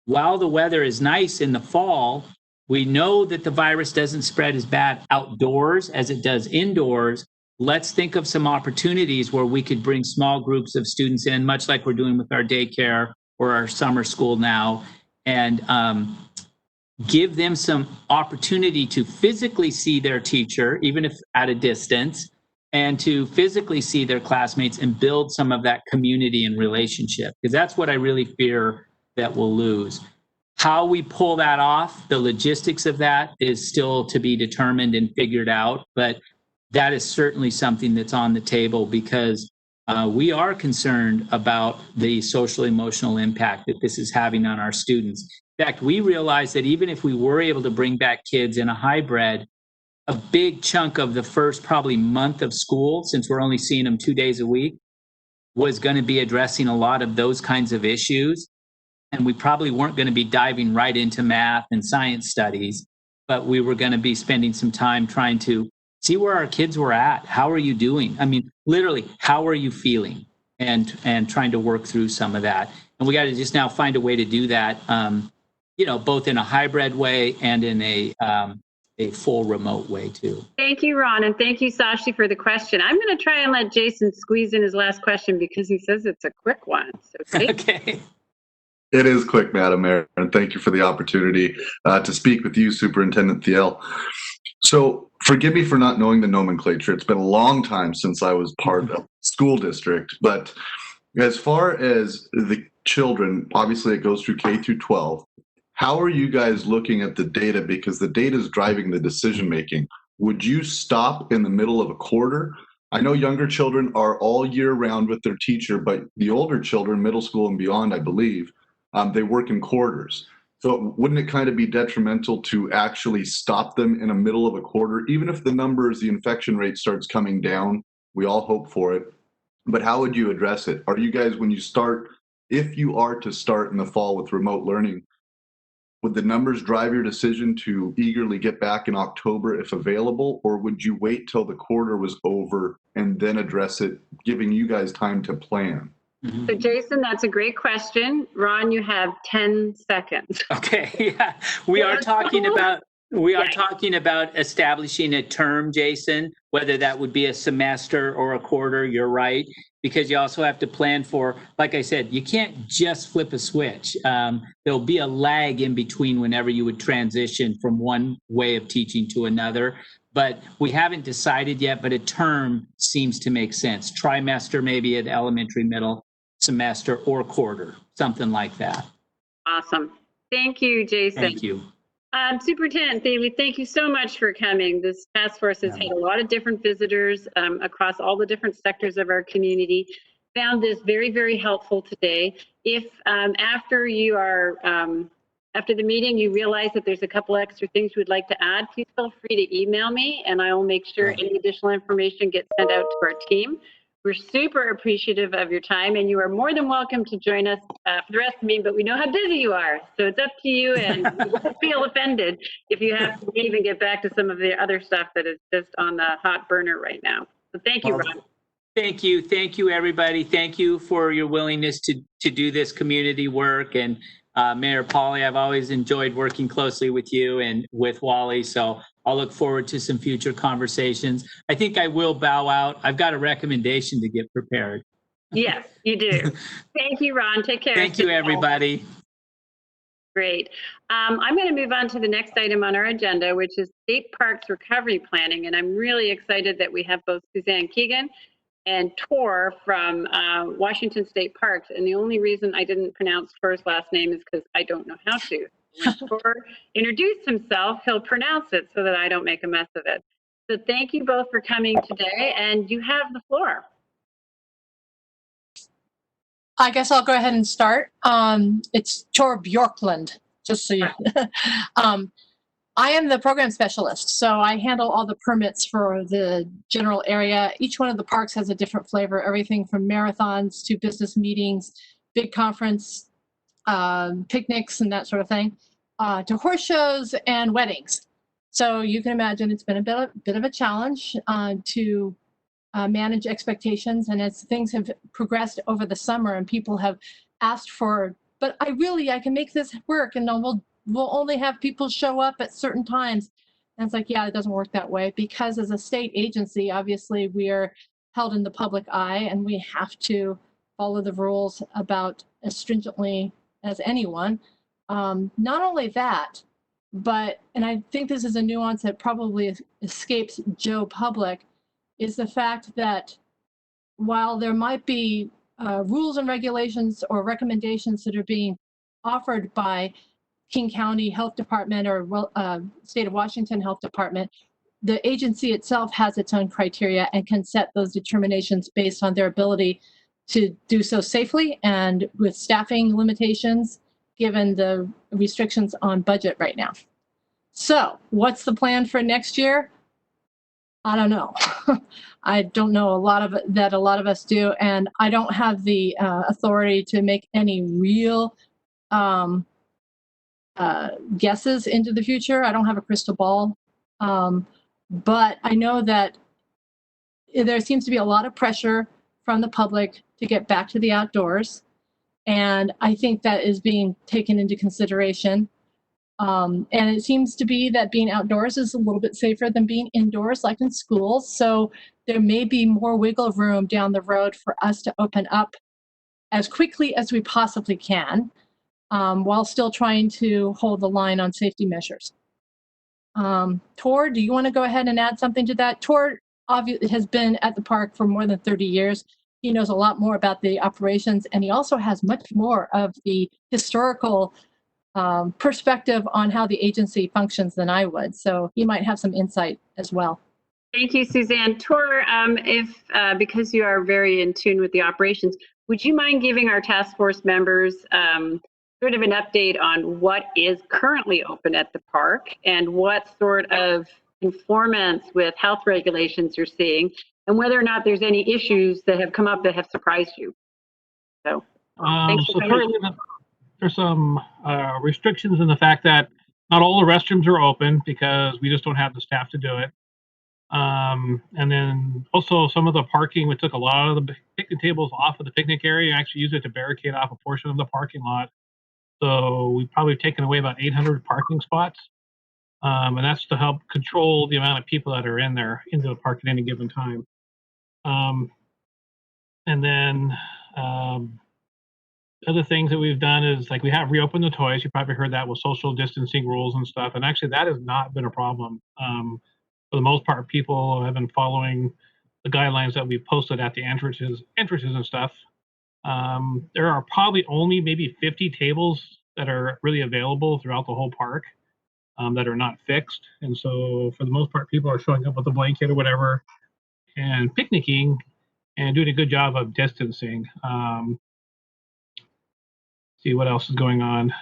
while the weather is nice in the fall, we know that the virus doesn't spread as bad outdoors as it does indoors. Let's think of some opportunities where we could bring small groups of students in, much like we're doing with our daycare or our summer school now, and give them some opportunity to physically see their teacher, even if at a distance, and to physically see their classmates and build some of that community and relationship, because that's what I really fear that we'll lose. How we pull that off, the logistics of that is still to be determined and figured out, but that is certainly something that's on the table, because we are concerned about the social emotional impact that this is having on our students. In fact, we realize that even if we were able to bring back kids in a hybrid, a big chunk of the first probably month of school, since we're only seeing them 2 days a week, was going to be addressing a lot of those kinds of issues. And we probably weren't going to be diving right into math and science studies, but we were going to be spending some time trying to see where our kids were at. How are you doing? I mean, literally, how are you feeling? And trying to work through some of that. And we got to just now find a way to do that, both in a hybrid way and in a full remote way too. Thank you, Ron, and thank you, Sashi, for the question. I'm going to try and let Jason squeeze in his last question because he says it's a quick one. So Okay. It is quick, Madam Mayor, and thank you for the opportunity to speak with you, Superintendent Thiel. So forgive me for not knowing the nomenclature. It's been a long time since I was part of school district, but as far as the children, obviously it goes through K through 12. How are you guys looking at the data? Because the data is driving the decision making. Would you stop in the middle of a quarter? I know younger children are all year round with their teacher, but the older children, middle school and beyond, I believe, they work in quarters. So wouldn't it kind of be detrimental to actually stop them in the middle of a quarter, even if the numbers, the infection rate starts coming down? We all hope for it. But how would you address it? Are you guys, when you start, if you are to start in the fall with remote learning, would the numbers drive your decision to eagerly get back in October if available, or would you wait till the quarter was over and then address it, giving you guys time to plan? So Jason, that's a great question. Ron, you have 10 seconds. Okay, yeah. We are talking about establishing a term, Jason, whether that would be a semester or a quarter, you're right, because you also have to plan for, like I said, you can't just flip a switch. There'll be a lag in between whenever you would transition from one way of teaching to another. But we haven't decided yet, but a term seems to make sense. Trimester, maybe at elementary, middle, semester, or quarter, something like that. Awesome. Thank you, Jason. Thank you. Superintendent Thiele, thank you so much for coming. This task force has had a lot of different visitors across all the different sectors of our community. Found this very, very helpful today. If after the meeting you realize that there's a couple extra things you would like to add, please feel free to email me and I will make sure any additional information gets sent out to our team. We're super appreciative of your time, and you are more than welcome to join us for the rest of the meeting, but we know how busy you are, so it's up to you, and you won't feel offended if you have to leave and get back to some of the other stuff that is just on the hot burner right now. So thank you, Ron. Thank you. Thank you, everybody. Thank you for your willingness to do this community work. And Mayor Pauly, I've always enjoyed working closely with you and with Wally, so I'll look forward to some future conversations. I think I will bow out. I've got a recommendation to get prepared. Yes, you do. Thank you, Ron. Take care. Thank you, everybody. Great. I'm going to move on to the next item on our agenda, which is State Parks Recovery Planning. And I'm really excited that we have both Suzanne Keegan and Tor from Washington State Parks. And the only reason I didn't pronounce Tor's last name is because I don't know how to. When Tor introduced himself, he'll pronounce it so that I don't make a mess of it. So thank you both for coming today, and you have the floor. I guess I'll go ahead and start. It's Tor Bjorklund, just so you I am the program specialist, so I handle all the permits for the general area. Each one of the parks has a different flavor, everything from marathons to business meetings, big conference, picnics and that sort of thing, to horse shows and weddings. So you can imagine it's been a bit of a challenge to manage expectations. And as things have progressed over the summer and people have asked for, but I can make this work, and we'll only have people show up at certain times. And it's like, yeah, it doesn't work that way, because as a state agency, obviously we are held in the public eye and we have to follow the rules about as stringently as anyone. Not only that, but, and I think this is a nuance that probably escapes Joe Public, is the fact that while there might be rules and regulations or recommendations that are being offered by King County Health Department or State of Washington Health Department, the agency itself has its own criteria and can set those determinations based on their ability to do so safely and with staffing limitations, given the restrictions on budget right now. So what's the plan for next year? I don't know. I don't know a lot of us do, and I don't have the authority to make any real guesses into the future. I don't have a crystal ball, but I know that there seems to be a lot of pressure from the public to get back to the outdoors, and I think that is being taken into consideration. And it seems to be that being outdoors is a little bit safer than being indoors, like in schools. So there may be more wiggle room down the road for us to open up as quickly as we possibly can, while still trying to hold the line on safety measures. Tor, do you want to go ahead and add something to that? Tor has been at the park for more than 30 years. He knows a lot more about the operations, and he also has much more of the historical perspective on how the agency functions than I would. So he might have some insight as well. Thank you, Suzanne. Tor, because you are very in tune with the operations, would you mind giving our task force members sort of an update on what is currently open at the park and what sort of conformance with health regulations you're seeing, and whether or not there's any issues that have come up that have surprised you? So, so currently there's some restrictions in the fact that not all the restrooms are open because we just don't have the staff to do it. And then also some of the parking, we took a lot of the picnic tables off of the picnic area and actually used it to barricade off a portion of the parking lot. So we've probably taken away about 800 parking spots. And that's to help control the amount of people that are into the park at any given time. And then other things that we've done is, like, we have reopened the toys. You probably heard that with social distancing rules and stuff. And actually that has not been a problem. For the most part, people have been following the guidelines that we posted at the entrances and stuff. There are probably only maybe 50 tables that are really available throughout the whole park that are not fixed. And so for the most part, people are showing up with a blanket or whatever and picnicking and doing a good job of distancing. See what else is going on.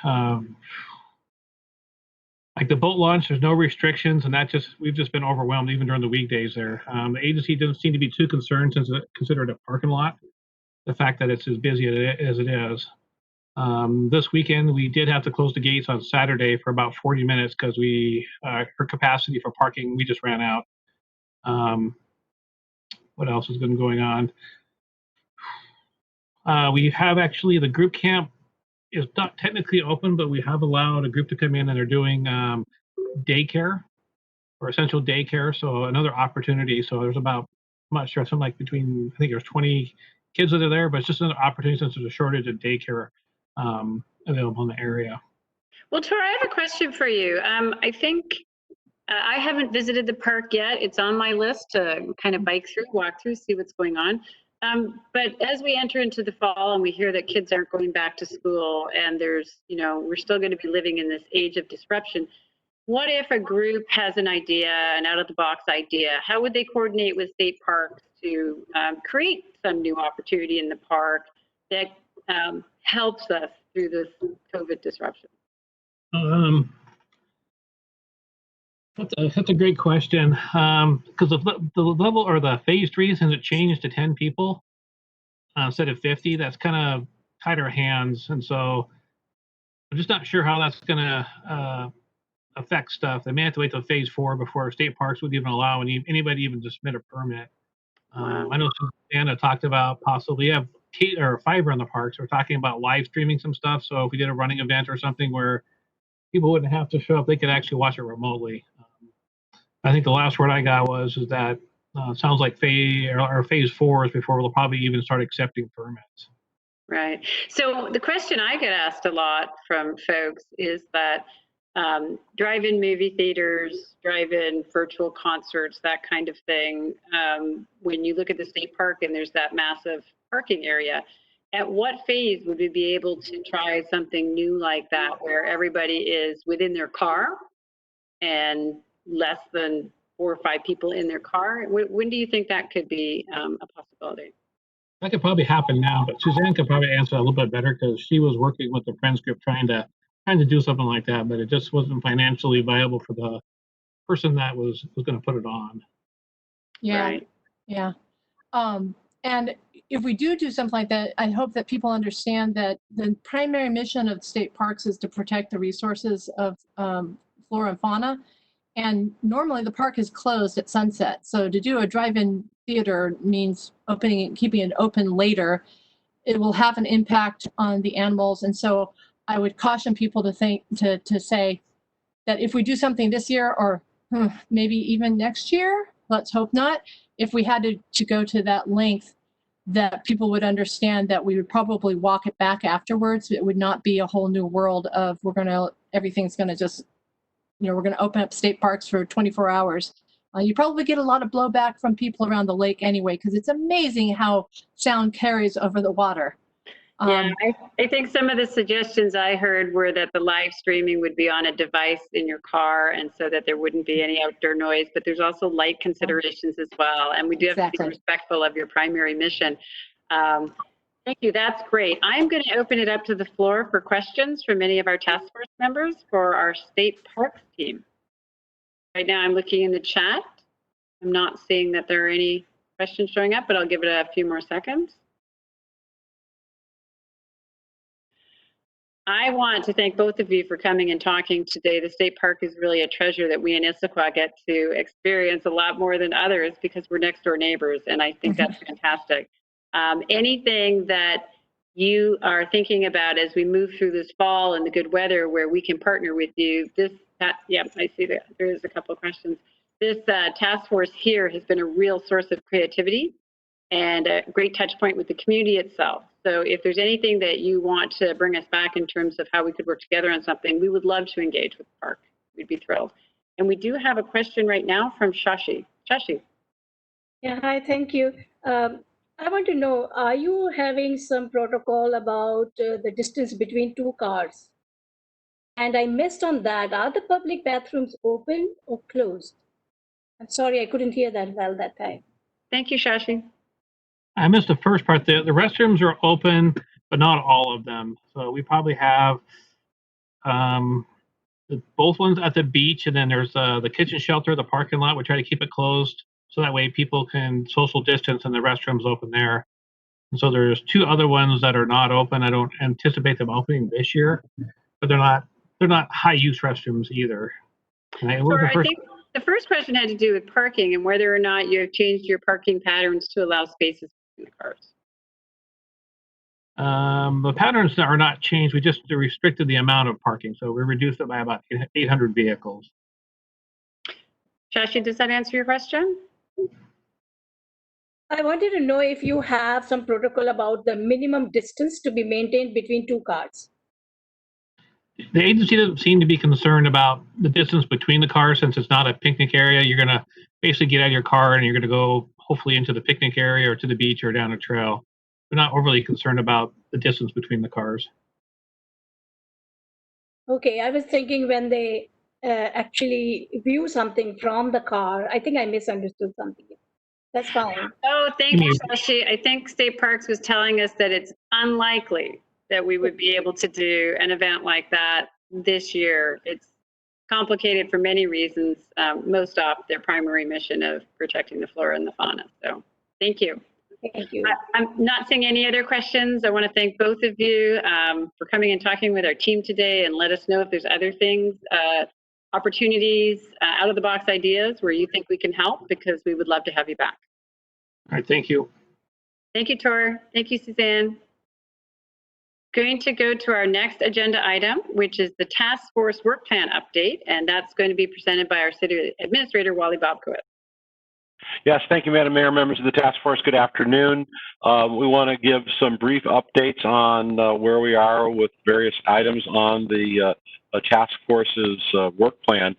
Like the boat launch, there's no restrictions, and we've just been overwhelmed even during the weekdays there. The agency doesn't seem to be too concerned since it's considered a parking lot, the fact that it's as busy as it is. This weekend, we did have to close the gates on Saturday for about 40 minutes because her capacity for parking, we just ran out. What else has been going on? We have actually, the group camp is not technically open, but we have allowed a group to come in and they're doing daycare or essential daycare. So another opportunity. So there's about, I'm not sure, something like between, I think there's 20 kids that are there, but it's just another opportunity since there's a shortage of daycare available in the area. Well, Tor, I have a question for you. I think I haven't visited the park yet. It's on my list to kind of walk through, see what's going on. But as we enter into the fall and we hear that kids aren't going back to school and there's, we're still going to be living in this age of disruption, what if a group has an idea, an out-of-the-box idea? How would they coordinate with state parks to create some new opportunity in the park that helps us through this COVID disruption? That's a great question, because the level or the phase 3, since it changed to 10 people instead of 50, that's kind of tied our hands. And so I'm just not sure how that's going to affect stuff. They may have to wait till phase 4 before state parks would even allow anybody even to submit a permit. I know Susanna talked about possibly have or fiber in the parks. We're talking about live streaming some stuff. So if we did a running event or something where people wouldn't have to show up, they could actually watch it remotely. I think the last word I got is that it sounds like phase 4 is before we'll probably even start accepting permits. Right. So the question I get asked a lot from folks is that drive-in movie theaters, drive-in virtual concerts, that kind of thing, when you look at the state park and there's that massive parking area, at what phase would we be able to try something new like that where everybody is within their car and less than 4 or 5 people in their car? When do you think that could be a possibility? That could probably happen now, but Suzanne could probably answer a little bit better because she was working with the Friends group trying to do something like that, but it just wasn't financially viable for the person that was going to put it on. Yeah. Right. Yeah. And if we do something like that, I hope that people understand that the primary mission of state parks is to protect the resources of flora and fauna. And normally the park is closed at sunset. So to do a drive-in theater means keeping it open later. It will have an impact on the animals. And so I would caution people to say that if we do something this year or maybe even next year, let's hope not, if we had to go to that length, that people would understand that we would probably walk it back afterwards. It would not be a whole new world of everything's going to just, we're going to open up state parks for 24 hours. You probably get a lot of blowback from people around the lake anyway, because it's amazing how sound carries over the water. Yeah, I think some of the suggestions I heard were that the live streaming would be on a device in your car and so that there wouldn't be any outdoor noise, but there's also light considerations as well. And we do have to be respectful of your primary mission. Thank you, that's great. I'm going to open it up to the floor for questions from any of our task force members for our state parks team. Right now I'm looking in the chat. I'm not seeing that there are any questions showing up, but I'll give it a few more seconds. I want to thank both of you for coming and talking today. The state park is really a treasure that we in Issaquah get to experience a lot more than others because we're next door neighbors, and I think that's fantastic. Anything that you are thinking about as we move through this fall and the good weather where we can partner with you, yeah, I see that there is a couple of questions. This task force here has been a real source of creativity and a great touch point with the community itself. So if there's anything that you want to bring us back in terms of how we could work together on something, we would love to engage with the park. We'd be thrilled. And we do have a question right now from Shashi. Shashi. Yeah, hi, thank you. I want to know, are you having some protocol about the distance between 2 cars? And I missed on that. Are the public bathrooms open or closed? I'm sorry, I couldn't hear that well that time. Thank you, Shashi. I missed the first part. The restrooms are open, but not all of them. So we probably have both ones at the beach, and then there's the kitchen shelter, the parking lot. We try to keep it closed so that way people can social distance and the restrooms open there. And so there's 2 other ones that are not open. I don't anticipate them opening this year, but they're not high use restrooms either. I think the first question had to do with parking and whether or not you have changed your parking patterns to allow spaces between the cars. The patterns are not changed. We just restricted the amount of parking. So we reduced it by about 800 vehicles. Shashi, does that answer your question? I wanted to know if you have some protocol about the minimum distance to be maintained between 2 cars. The agency doesn't seem to be concerned about the distance between the cars since it's not a picnic area. You're going to basically get out of your car and you're going to go hopefully into the picnic area or to the beach or down a trail. They're not overly concerned about the distance between the cars. Okay, I was thinking when they actually view something from the car, I think I misunderstood something. That's fine. Oh, thank you, Shashi. I think State Parks was telling us that it's unlikely that we would be able to do an event like that this year. It's complicated for many reasons, most off their primary mission of protecting the flora and the fauna. So thank you. Thank you. I'm not seeing any other questions. I want to thank both of you for coming and talking with our team today, and let us know if there's other things, opportunities, out of the box ideas where you think we can help, because we would love to have you back. All right, thank you. Thank you, Tor. Thank you, Suzanne. Going to go to our next agenda item, which is the task force work plan update, and that's going to be presented by our city administrator, Wally Bobkowitz. Yes, thank you, Madam Mayor, members of the task force. Good afternoon. We want to give some brief updates on where we are with various items on the task force's work plan.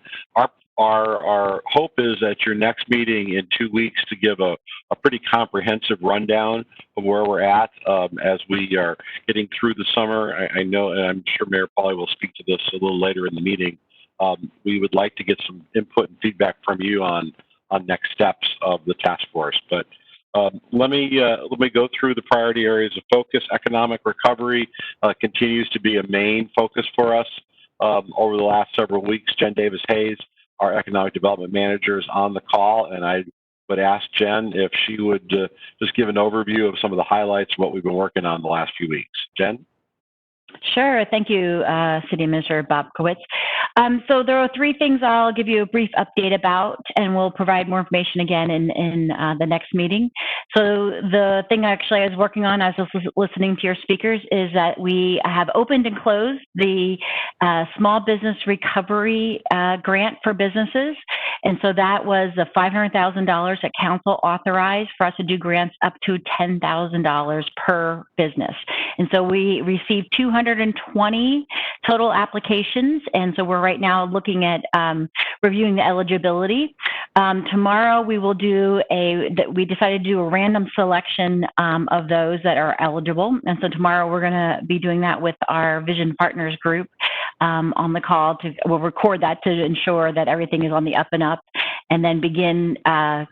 Our hope is at your next meeting in 2 weeks to give a pretty comprehensive rundown of where we're at as we are getting through the summer. I know, and I'm sure Mayor Pauly will speak to this a little later in the meeting. We would like to get some input and feedback from you on next steps of the task force. But let me go through the priority areas of focus. Economic recovery continues to be a main focus for us over the last several weeks. Jen Davis-Hayes, our economic development manager, is on the call, and I would ask Jen if she would just give an overview of some of the highlights of what we've been working on the last few weeks. Jen? Sure. Thank you, City Administrator Bobkowitz. So there are 3 things I'll give you a brief update about, and we'll provide more information again in the next meeting. So the thing actually I was working on as I was listening to your speakers is that we have opened and closed the Small Business Recovery Grant for businesses. And so that was the $500,000 that council authorized for us to do grants up to $10,000 per business. And so we received 220 total applications. And so we're right now looking at reviewing the eligibility. Tomorrow we will do we decided to do a random selection of those that are eligible. And so tomorrow we're going to be doing that with our Vision Partners group on the call. We'll record that to ensure that everything is on the up and up, and then begin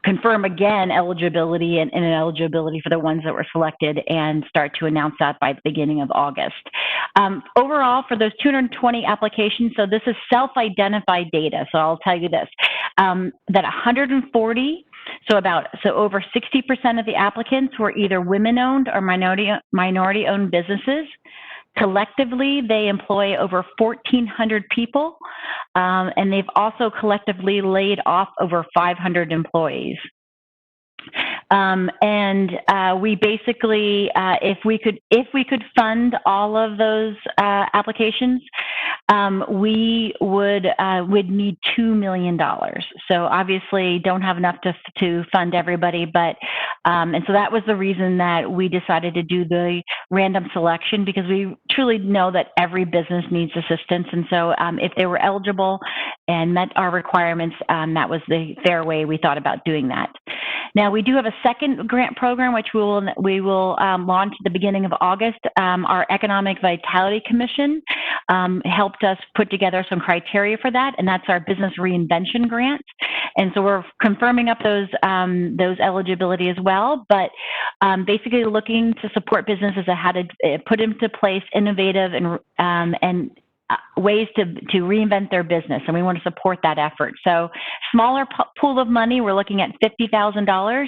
confirm again eligibility and ineligibility for the ones that were selected, and start to announce that by the beginning of August. Overall, for those 220 applications, so this is self-identified data. So I'll tell you this, that 140, so over 60% of the applicants were either women-owned or minority-owned businesses. Collectively, they employ over 1,400 people, and they've also collectively laid off over 500 employees. We basically, if we could fund all of those applications, we would need $2 million. So obviously, don't have enough to fund everybody, but and so that was the reason that we decided to do the random selection, because we truly know that every business needs assistance, and so if they were eligible and met our requirements, that was the fair way we thought about doing that. Now, we do have a second grant program, which we will launch at the beginning of August. Our Economic Vitality Commission helped us put together some criteria for that, and that's our Business Reinvention Grant. And so we're confirming up those eligibility as well, but basically looking to support businesses that had to put into place innovative and ways to reinvent their business, and we want to support that effort. So smaller pool of money, we're looking at $50,000,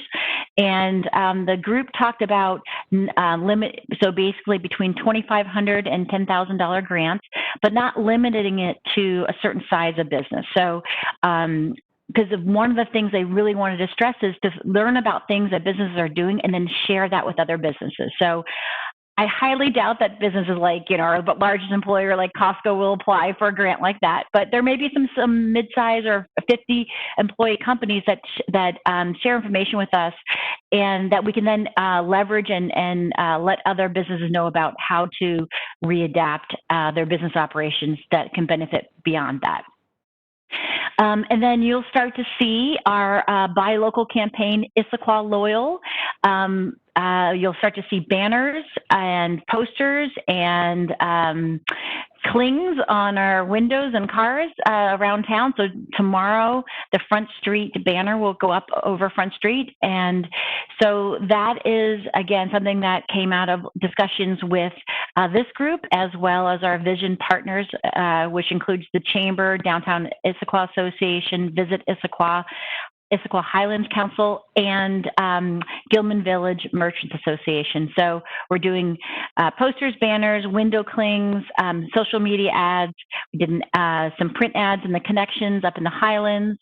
and the group talked about so basically between $2,500 and $10,000 grants, but not limiting it to a certain size of business. So because one of the things they really wanted to stress is to learn about things that businesses are doing and then share that with other businesses. So I highly doubt that businesses like, our largest employer like Costco will apply for a grant like that. But there may be some mid-size or 50 employee companies that share information with us, and that we can then leverage and let other businesses know about how to readapt their business operations that can benefit beyond that. And then you'll start to see our Buy Local campaign, Issaquah Loyal. You'll start to see banners and posters and clings on our windows and cars around town. So tomorrow, the Front Street banner will go up over Front Street. And so that is, again, something that came out of discussions with this group, as well as our Vision Partners, which includes the Chamber, Downtown Issaquah Association, Visit Issaquah, Issaquah Highlands Council, and Gilman Village Merchants Association. So we're doing posters, banners, window clings, social media ads. We did some print ads in the connections up in the Highlands,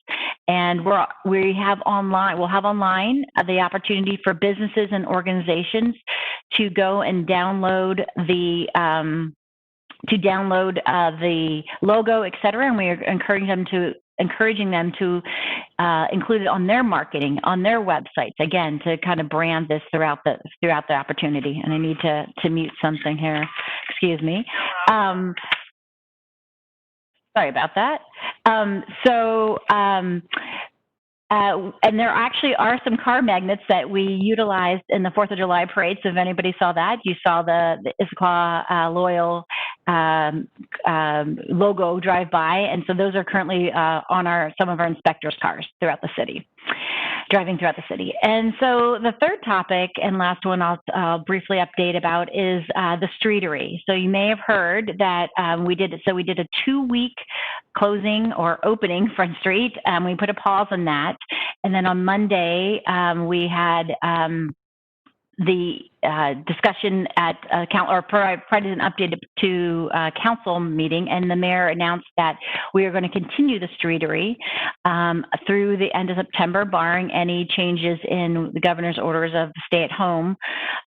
and we'll have online the opportunity for businesses and organizations to go and download the logo, et cetera, and we are encouraging them to include it on their marketing, on their websites, again, to kind of brand this throughout the opportunity. And I need to mute something here. Excuse me. Sorry about that. And there actually are some car magnets that we utilized in the 4th of July parade. So if anybody saw that, you saw the Issaquah Loyal logo drive by. And so those are currently on some of our inspectors' cars throughout the city, driving throughout the city. And so the third topic and last one I'll briefly update about is the streetery. So you may have heard that we did a 2-week closing or opening Front Street. We put a pause on that. And then on Monday, we had the discussion at provided an update to council meeting, and the mayor announced that we are going to continue the streetery through the end of September, barring any changes in the governor's orders of stay at home.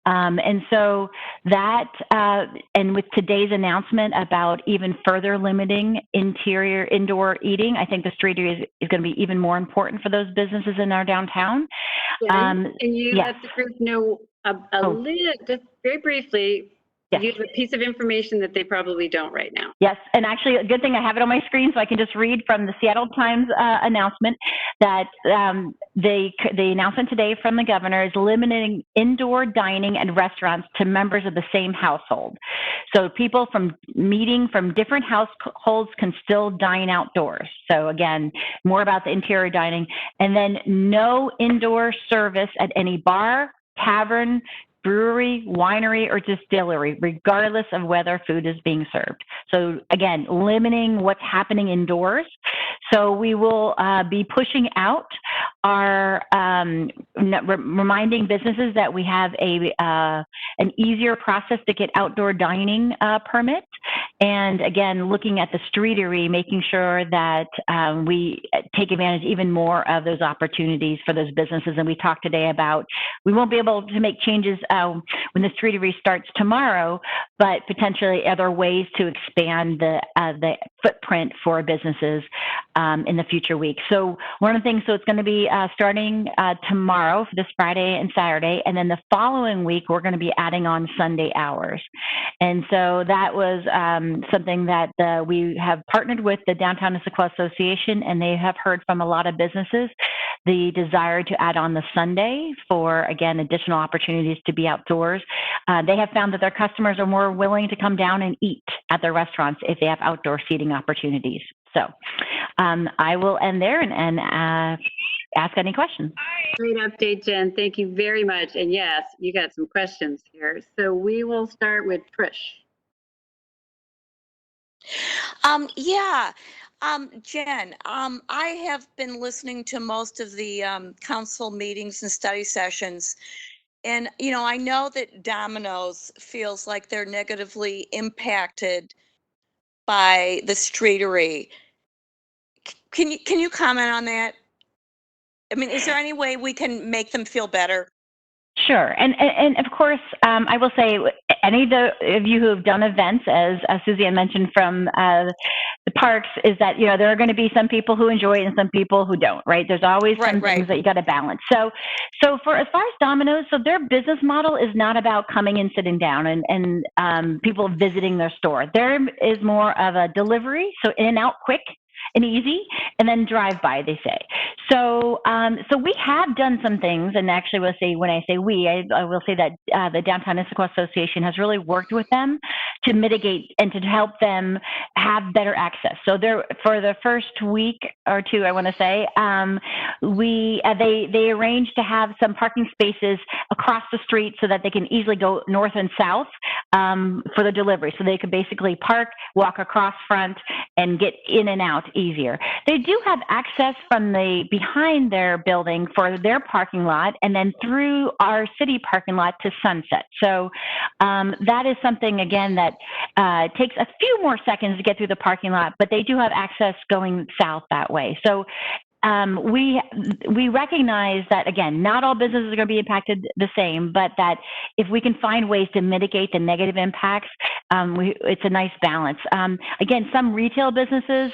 And so that, and with today's announcement about even further limiting indoor eating, I think the streetery is going to be even more important for those businesses in our downtown. Can you yes. let the group know little, just very briefly, yes. you have a piece of information that they probably don't right now. Yes, and actually a good thing I have it on my screen so I can just read from the Seattle Times announcement that the announcement today from the governor is limiting indoor dining and restaurants to members of the same household. So people from different households can still dine outdoors. So again, more about the interior dining, and then no indoor service at any bar, tavern, brewery, winery, or distillery, regardless of whether food is being served. So again, limiting what's happening indoors. So we will be pushing out our reminding businesses that we have an easier process to get outdoor dining permits. And again, looking at the streetery, making sure that we take advantage even more of those opportunities for those businesses. And we talked today about we won't be able to make changes when the streetery starts tomorrow, but potentially other ways to expand the footprint for businesses in the future weeks. So one of the things, so it's going to be starting tomorrow, this Friday and Saturday, and then the following week we're going to be adding on Sunday hours. And so that was something that we have partnered with the Downtown Issaquah Association, and they have heard from a lot of businesses the desire to add on the Sunday for, again, additional opportunities to be outdoors. They have found that their customers are more willing to come down and eat at their restaurants if they have outdoor seating opportunities. So I will end there and ask any questions. Great update, Jen. Thank you very much. And yes, you got some questions here. So we will start with Trish. Jen, I have been listening to most of the council meetings and study sessions. And, I know that Domino's feels like they're negatively impacted by the streetery. Can you comment on that? I mean, is there any way we can make them feel better? Sure. And of course, I will say any of you who have done events, as Suzanne mentioned from the parks, is that, there are going to be some people who enjoy it and some people who don't, right? There's always some things that you got to balance. So for as far as Domino's, so their business model is not about coming and sitting down and people visiting their store. There is more of a delivery, so in and out quick and easy, and then drive by, they say. So we have done some things, and actually when I say we, I will say that the Downtown Issaquah Association has really worked with them to mitigate and to help them have better access. So for the first week or two, I want to say, they arranged to have some parking spaces across the street so that they can easily go north and south for the delivery. So they could basically park, walk across front, and get in and out easier. They do have access from behind their building for their parking lot, and then through our city parking lot to Sunset. So that is something, again, that takes a few more seconds to get through the parking lot, but they do have access going south that way. So we recognize that, again, not all businesses are going to be impacted the same, but that if we can find ways to mitigate the negative impacts, it's a nice balance. Again, some retail businesses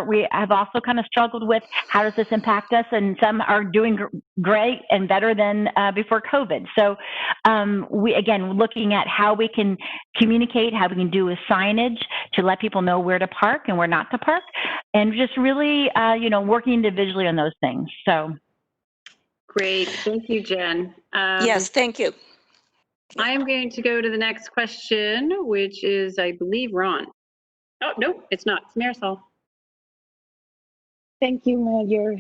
we have also kind of struggled with how does this impact us, and some are doing great and better than before COVID. So again, looking at how we can communicate, how we can do with signage to let people know where to park and where not to park, and just really, working individually on those things. So. Great. Thank you, Jen. Yes, thank you. I am going to go to the next question, which is, I believe, Ron. Oh, no, it's not. It's Marisol. Thank you, Mayor.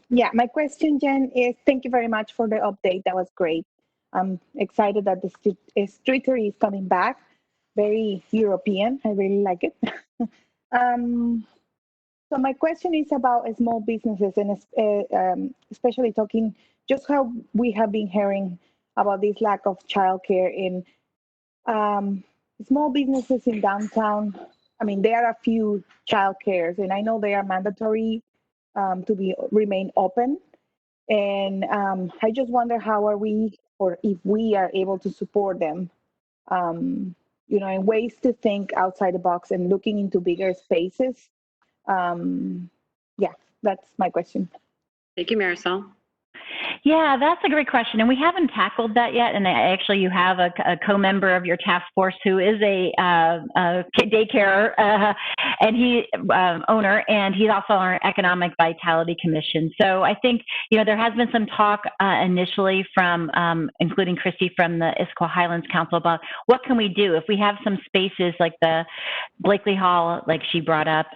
Yeah, my question, Jen, is thank you very much for the update. That was great. I'm excited that the streetery is coming back. Very European. I really like it. So my question is about small businesses, and especially talking just how we have been hearing about this lack of childcare in small businesses in downtown. I mean, there are a few childcares, and I know they are mandatory to remain open. And I just wonder how are we, or if we are able to support them, and ways to think outside the box and looking into bigger spaces. Yeah, that's my question. Thank you, Marisol. Yeah, that's a great question, and we haven't tackled that yet. And actually, you have a co-member of your task force who is a daycare and owner, and he's also on our Economic Vitality Commission. So I think there has been some talk initially from, including Christy from the Issaquah Highlands Council, about what can we do if we have some spaces like the Blakely Hall, like she brought up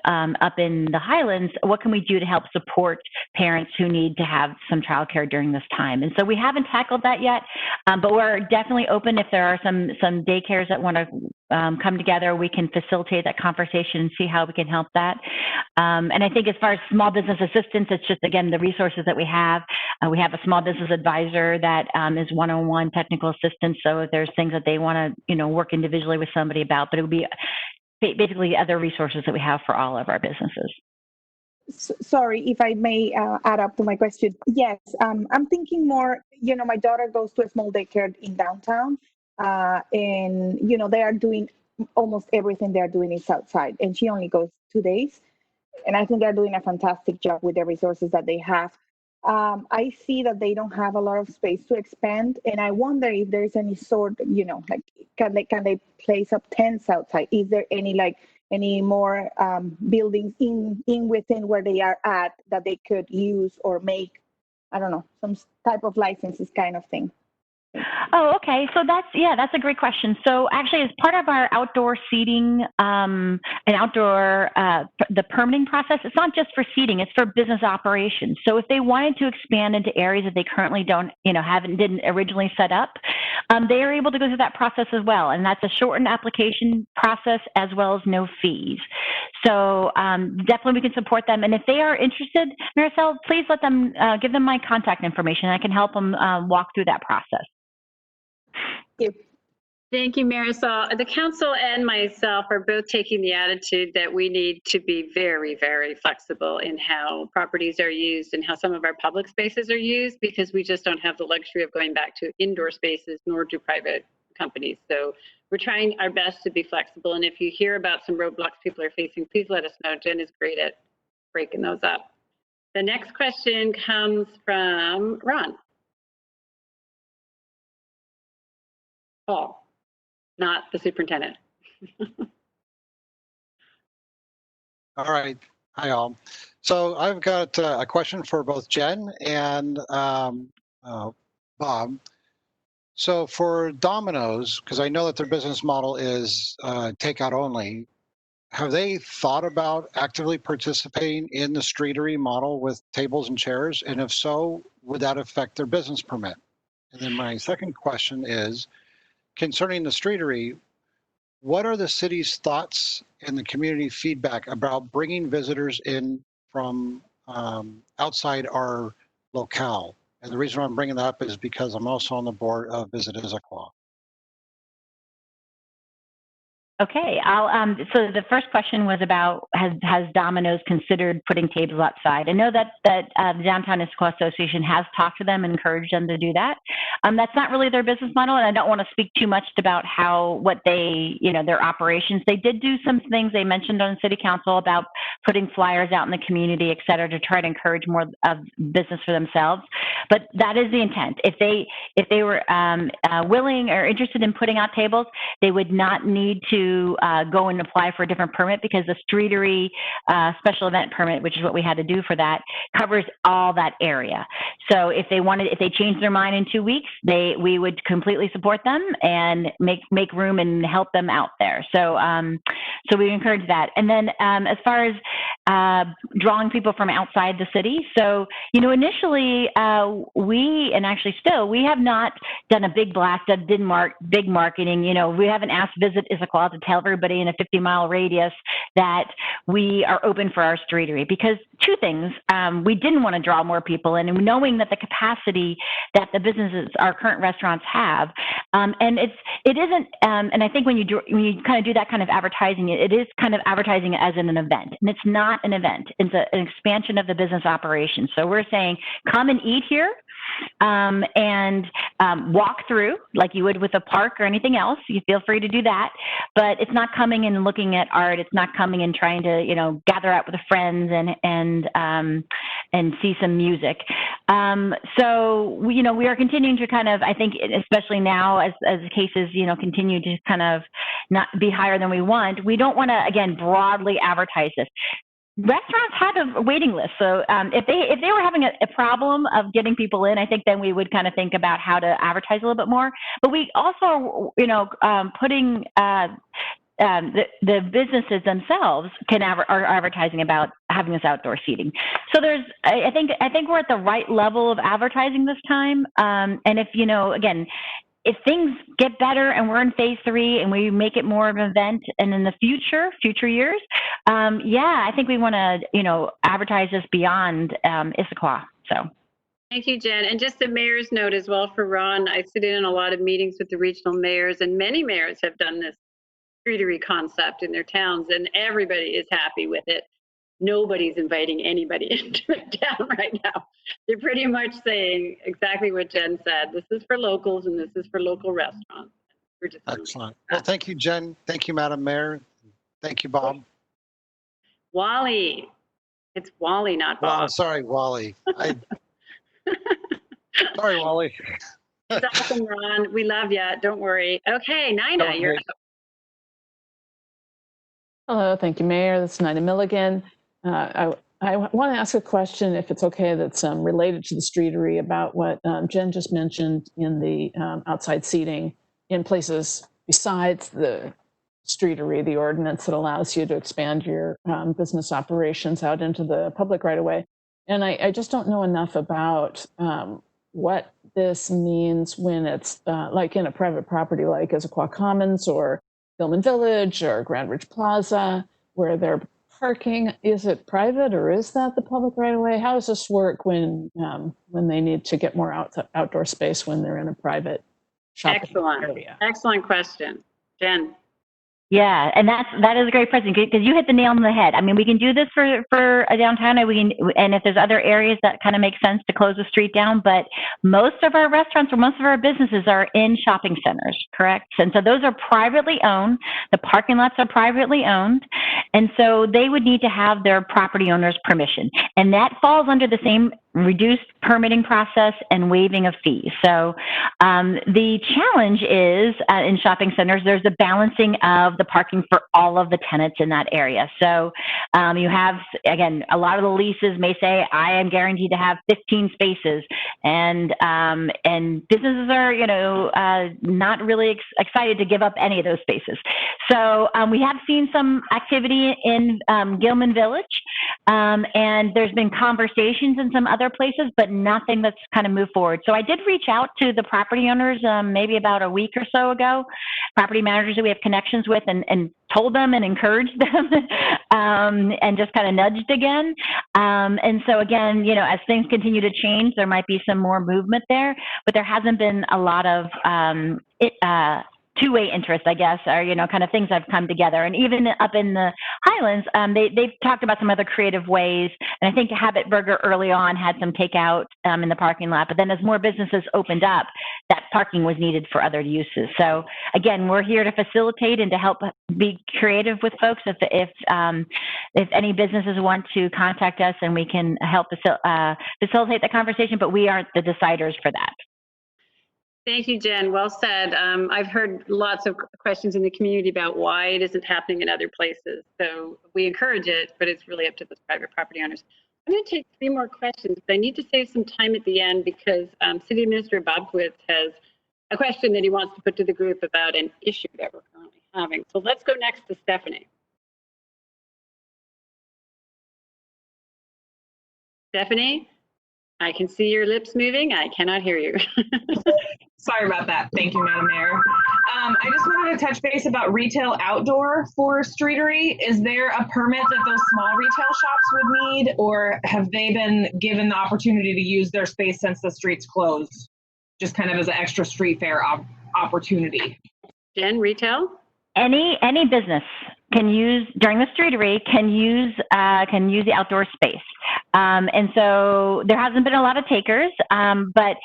in the Highlands. What can we do to help support parents who need to have some childcare during this time? And so we haven't tackled that yet, but we're definitely open. If there are some daycares that want to come together, we can facilitate that conversation and see how we can help that. And I think as far as small business assistance, it's just, again, the resources that we have. We have a small business advisor that is one-on-one technical assistance. So if there's things that they want to, work individually with somebody about, but it would be basically other resources that we have for all of our businesses. Sorry, if I may add up to my question. Yes, I'm thinking more, my daughter goes to a small daycare in downtown, and, they are doing almost everything they're doing is outside, and she only goes 2 days. And I think they're doing a fantastic job with the resources that they have. I see that they don't have a lot of space to expand, and I wonder if there's any sort, like, can they place up tents outside? Is there any more buildings within where they are at that they could use or make, I don't know, some type of licenses kind of thing? Oh, okay. So that's a great question. So actually, as part of our outdoor seating and outdoor the permitting process, it's not just for seating; it's for business operations. So if they wanted to expand into areas that they currently didn't originally set up, they are able to go through that process as well, and that's a shortened application process as well as no fees. So definitely we can support them, and if they are interested, Marisol, please let them give them my contact information. I can help them walk through that process. Thank you, Marisol. The council and myself are both taking the attitude that we need to be very, very flexible in how properties are used and how some of our public spaces are used, because we just don't have the luxury of going back to indoor spaces, nor do private companies. So we're trying our best to be flexible. And if you hear about some roadblocks people are facing, please let us know. Jen is great at breaking those up. The next question comes from Ron. Paul, not the superintendent. All right. Hi, all. So I've got a question for both Jen and Bob. So for Domino's, because I know that their business model is takeout only, have they thought about actively participating in the streetery model with tables and chairs? And if so, would that affect their business permit? And then my second question is, concerning the streetery, what are the city's thoughts and the community feedback about bringing visitors in from outside our locale? And the reason why I'm bringing that up is because I'm also on the board of Visit Issaquah. Okay, so the first question was about has Domino's considered putting tables outside? I know that the Downtown Issaquah Association has talked to them and encouraged them to do that. That's not really their business model, and I don't want to speak too much about what they, their operations. They did do some things they mentioned on City Council about putting flyers out in the community, et cetera, to try to encourage more of business for themselves. But that is the intent. If they were willing or interested in putting out tables, they would not need to go and apply for a different permit, because the streetery special event permit, which is what we had to do for that, covers all that area. So if they changed their mind in 2 weeks, we would completely support them and make room and help them out there. So so we encourage that. And then as far as drawing people from outside the city, so initially we have not done a big blast, big marketing. We haven't asked Visit Issaquah to tell everybody in a 50-mile radius that we are open for our streetery, because two things: we didn't want to draw more people in, and knowing that the capacity that the businesses, our current restaurants have, and it isn't. And I think when you kind of do that kind of advertising, it is kind of advertising it as an event, and it's not an event. It's an expansion of the business operation. So we're saying, come and eat here. And walk through like you would with a park or anything else. You feel free to do that, but it's not coming in and looking at art. It's not coming and trying to gather out with friends and see some music. So we are continuing to kind of, I think, especially now as cases continue to kind of not be higher than we want. We don't want to again broadly advertise this. Restaurants have a waiting list, so if they were having a problem of getting people in, I think then we would kind of think about how to advertise a little bit more. But we also, putting the businesses themselves are advertising about having this outdoor seating. So I think we're at the right level of advertising this time. And if again, if things get better and we're in phase 3 and we make it more of an event, and in the future years, I think we want to, advertise this beyond Issaquah. So. Thank you, Jen. And just a mayor's note as well for Ron. I sit in a lot of meetings with the regional mayors, and many mayors have done this streetery concept in their towns, and everybody is happy with it. Nobody's inviting anybody into the town right now. They're pretty much saying exactly what Jen said. This is for locals and this is for local restaurants. We're just excellent. Well, thank you, Jen. Thank you, Madam Mayor. Thank you, Bob. Wally. It's Wally, not Bob. Well, sorry, Wally. Sorry, Wally. It's awesome, Ron. We love you. Don't worry. Okay, Nina, you're up. Hello, thank you, Mayor. This is Nina Milligan. I want to ask a question, if it's okay, that's related to the streetery, about what Jen just mentioned in the outside seating in places besides the streetery, the ordinance that allows you to expand your business operations out into the public right away. And I just don't know enough about what this means when it's like in a private property like Issaquah Commons or Gilman Village or Grand Ridge Plaza, where they're parking. Is it private or is that the public right away? How does this work when they need to get more outdoor space when they're in a private shopping area? Excellent question. Jen. Yeah, and that is a great question, because you hit the nail on the head. I mean, we can do this for a downtown, and if there's other areas that kind of make sense to close the street down, but most of our restaurants or most of our businesses are in shopping centers, correct? And so those are privately owned. The parking lots are privately owned, and so they would need to have their property owner's permission, and that falls under the same reduced permitting process and waiving of fees. So the challenge is in shopping centers, there's a balancing of the parking for all of the tenants in that area. So you have, again, a lot of the leases may say, I am guaranteed to have 15 spaces. and businesses are, not really excited to give up any of those spaces. So we have seen some activity in Gilman Village, and there's been conversations in some other places, but nothing that's kind of moved forward. So I did reach out to the property owners maybe about a week or so ago, property managers that we have connections with, and told them and encouraged them and just kind of nudged again. And so again, as things continue to change, there might be some more movement there, but there hasn't been a lot of two-way interest, I guess, or, kind of things that have come together. And even up in the Highlands, they've talked about some other creative ways. And I think Habit Burger early on had some takeout in the parking lot. But then as more businesses opened up, that parking was needed for other uses. So again, we're here to facilitate and to help be creative with folks. If any businesses want to contact us, and we can help facilitate the conversation, but we aren't the deciders for that. Thank you, Jen. Well said. I've heard lots of questions in the community about why it isn't happening in other places. So we encourage it, but it's really up to the private property owners. I'm going to take 3 more questions, but I need to save some time at the end because City Administrator Bobkowitz has a question that he wants to put to the group about an issue that we're currently having. So let's go next to Stephanie. Stephanie, I can see your lips moving. I cannot hear you. Sorry about that. Thank you, Madam Mayor. I just wanted to touch base about retail outdoor for streetery. Is there a permit that those small retail shops would need, or have they been given the opportunity to use their space since the street's closed? Just kind of as an extra street fair opportunity. Jen, retail? Any business can use during the streetery can use the outdoor space. And so there hasn't been a lot of takers, but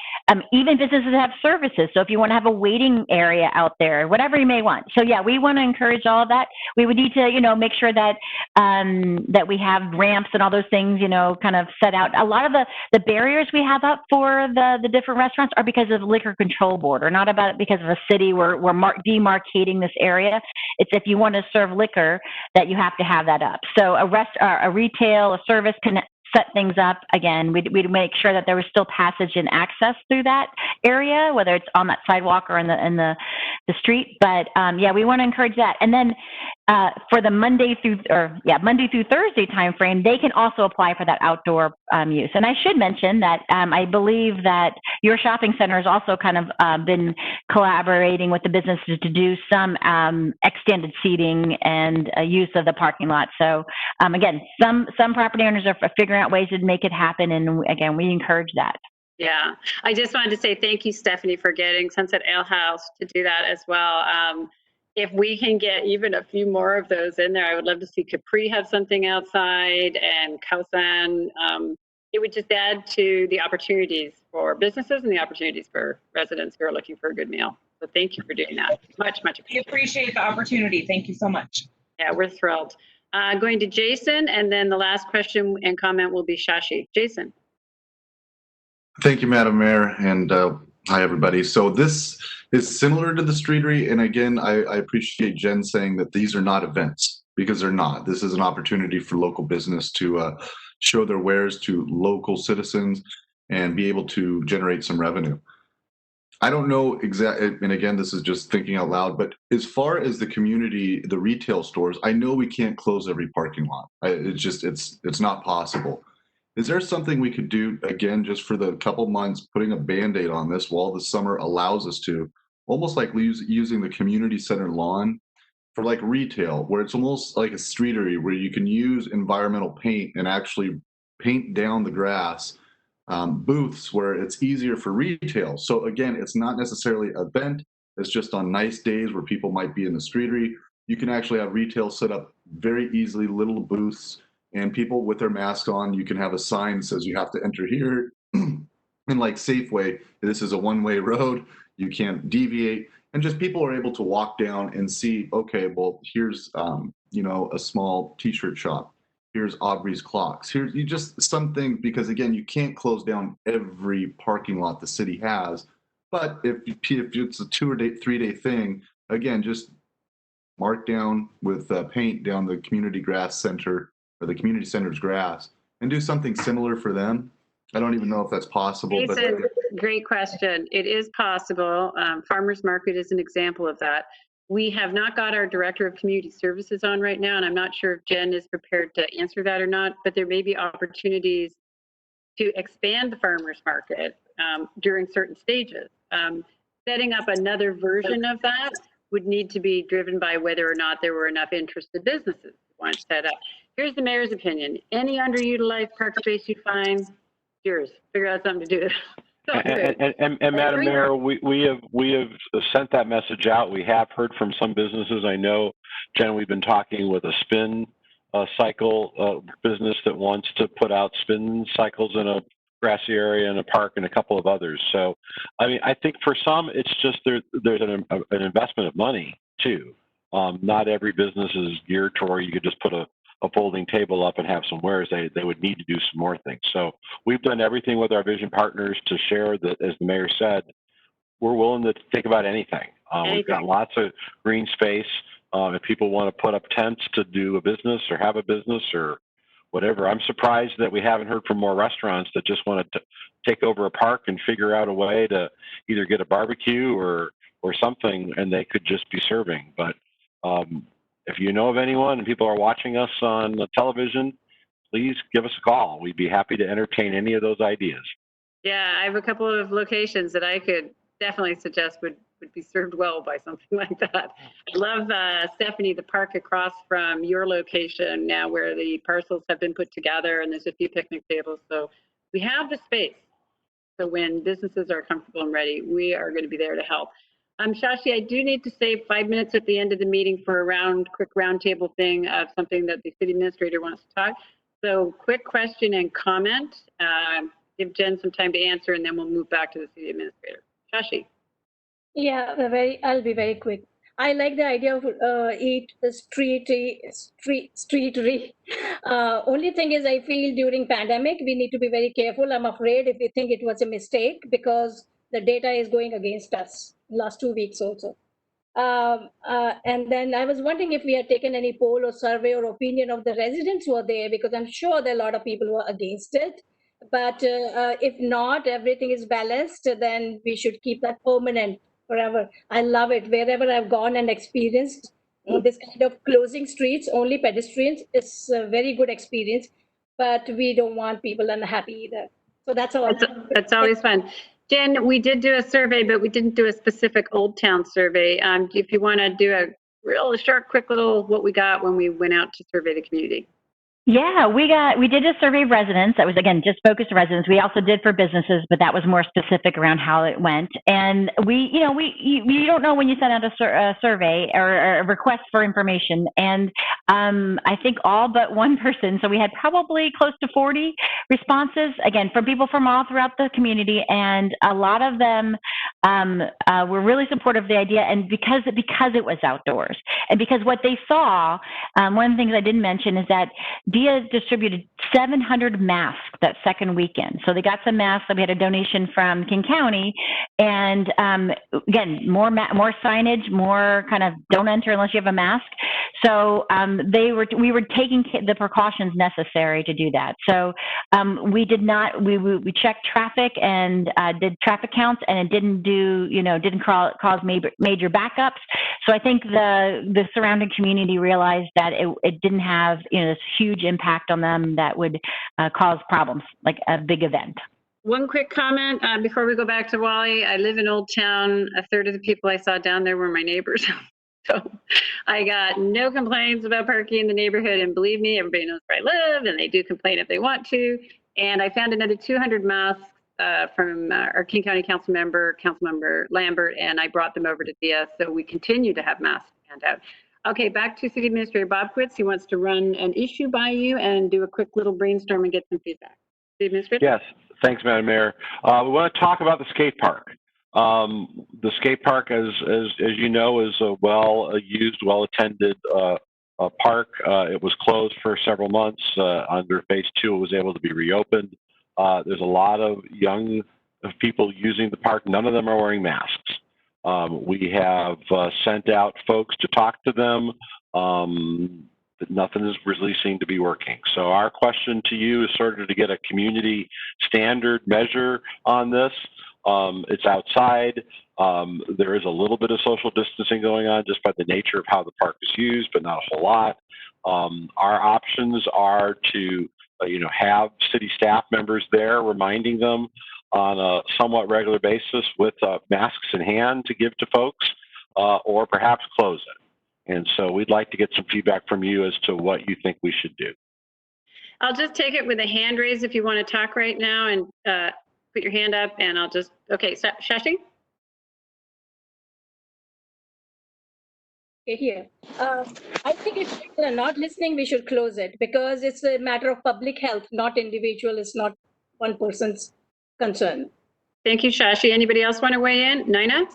even businesses have services. So if you want to have a waiting area out there, whatever you may want. So yeah, we want to encourage all of that. We would need to, make sure that that we have ramps and all those things, kind of set out. A lot of the barriers we have up for the different restaurants are because of the Liquor Control Board, or not about it because of a city. We're demarcating this area. It's if you want to serve liquor that you have to have that up. So a retail, a service can set things up. Again, we'd make sure that there was still passage and access through that area, whether it's on that sidewalk or in the street. But yeah, we want to encourage that. And then for the Monday through Thursday timeframe, they can also apply for that outdoor use. And I should mention that I believe that your shopping center has also kind of been collaborating with the businesses to do some extended seating and use of the parking lot. So again, some property owners are figuring out ways to make it happen, and again, we encourage that. Yeah, I just wanted to say thank you, Stephanie, for getting Sunset Ale House to do that as well. If we can get even a few more of those in there, I would love to see Capri have something outside, and Kausan. It would just add to the opportunities for businesses and the opportunities for residents who are looking for a good meal. So thank you for doing that. Much appreciated. We appreciate the opportunity. Thank you so much. Yeah, we're thrilled. Going to Jason, and then the last question and comment will be Shashi. Jason. Thank you, Madam Mayor, and hi, everybody. So this is similar to the streetery, and again, I appreciate Jen saying that these are not events, because they're not. This is an opportunity for local business to show their wares to local citizens and be able to generate some revenue. I don't know exactly, and again, this is just thinking out loud, but as far as the community, the retail stores, I know we can't close every parking lot. It's not possible. Is there something we could do, again, just for the couple months, putting a Band-Aid on this while the summer allows us to, almost like using the community center lawn for like retail, where it's almost like a streetery where you can use environmental paint and actually paint down the grass, booths where it's easier for retail. So again, it's not necessarily an event. It's just on nice days where people might be in the streetery. You can actually have retail set up very easily, little booths, and people with their mask on. You can have a sign that says you have to enter here. And like Safeway, this is a one-way road. You can't deviate. And just people are able to walk down and see, okay, well, here's a small t-shirt shop. Here's Aubrey's Clocks. Here's just something, because again, you can't close down every parking lot the city has. But if it's a 2 or 3 day thing, again, just mark down with paint down the community grass center, or the community center's grass, and do something similar for them. I don't even know if that's possible, but Jason, great question. It is possible. Farmers Market is an example of that. We have not got our Director of Community Services on right now, and I'm not sure if Jen is prepared to answer that or not, but there may be opportunities to expand the farmers market during certain stages. Setting up another version of that would need to be driven by whether or not there were enough interested businesses who want to set up. Here's the mayor's opinion. Any underutilized park space you find, yours. Figure out something to do. And Madam Mayor, we have sent that message out. We have heard from some businesses. I know, Jen, we've been talking with a spin cycle business that wants to put out spin cycles in a grassy area in a park and a couple of others. So, I mean, I think for some, it's just there's an investment of money too. Not every business is geared toward you could just put a folding table up and have some wares. They would need to do some more things. So we've done everything with our vision partners to share that, as the mayor said, we're willing to think about anything. We've got lots of green space. If people want to put up tents to do a business or have a business or whatever. I'm surprised that we haven't heard from more restaurants that just want to take over a park and figure out a way to either get a barbecue or something, and they could just be serving. But if you know of anyone and people are watching us on the television, please give us a call. We'd be happy to entertain any of those ideas. Yeah, I have a couple of locations that I could definitely suggest would be served well by something like that. I love, Stephanie, the park across from your location now where the parcels have been put together and there's a few picnic tables. So we have the space. So when businesses are comfortable and ready, we are going to be there to help. Shashi, I do need to save 5 minutes at the end of the meeting for a quick roundtable thing of something that the city administrator wants to talk. So quick question and comment. Give Jen some time to answer, and then we'll move back to the city administrator. Shashi. Yeah, I'll be very quick. I like the idea of streetery. Only thing is, I feel during pandemic we need to be very careful. I'm afraid if we think it was a mistake because the data is going against us last 2 weeks also. And then I was wondering if we had taken any poll or survey or opinion of the residents who are there, because I'm sure there are a lot of people who are against it. But if not, everything is balanced, then we should keep that permanent forever. I love it. Wherever I've gone and experienced this kind of closing streets, only pedestrians, it's a very good experience. But we don't want people unhappy either. So that's all. That's always fun. Jen, we did do a survey, but we didn't do a specific Old Town survey. If you want to do a real short, quick little what we got when we went out to survey the community. Yeah, we did a survey of residents that was, again, just focused on residents. We also did for businesses, but that was more specific around how it went. And you don't know when you send out a survey or a request for information. And I think all but one person, so we had probably close to 40 responses, again, from people from all throughout the community. And a lot of them were really supportive of the idea. And because it was outdoors and because what they saw, one of the things I didn't mention is that DIA distributed 700 masks that second weekend. So they got some masks. We had a donation from King County. And again, more signage, more kind of don't enter unless you have a mask. So we were taking the precautions necessary to do that. So we checked traffic and did traffic counts, and it didn't cause major backups. So I think the surrounding community realized that it didn't have this huge impact on them that would cause problems like a big event. One quick comment before we go back to Wally. I live in Old Town. A third of the people I saw down there were my neighbors. So I got no complaints about parking in the neighborhood. And believe me, everybody knows where I live, and they do complain if they want to. And I found another 200 masks from our King County Councilmember Lambert, and I brought them over to DIA. So we continue to have masks hand out. Okay, back to City Administrator Bobkowitz. He wants to run an issue by you and do a quick little brainstorm and get some feedback. City Administrator? Yes, thanks, Madam Mayor. We want to talk about the skate park. The skate park, as you know, is a well-used, well-attended park. It was closed for several months. Under Phase 2, it was able to be reopened. There's a lot of young people using the park. None of them are wearing masks. We have sent out folks to talk to them. that nothing is really seen to be working. So our question to you is sort of to get a community standard measure on this. It's outside. There is a little bit of social distancing going on just by the nature of how the park is used, but not a whole lot. Our options are to have city staff members there reminding them on a somewhat regular basis with masks in hand to give to folks, or perhaps close it. And so we'd like to get some feedback from you as to what you think we should do. I'll just take it with a hand raise if you want to talk right now, and put your hand up, and I'll just, okay, Shashi? Okay, here. I think if people are not listening, we should close it because it's a matter of public health, not individual. It's not one person's concern. Thank you, Shashi. Anybody else want to weigh in? Nina?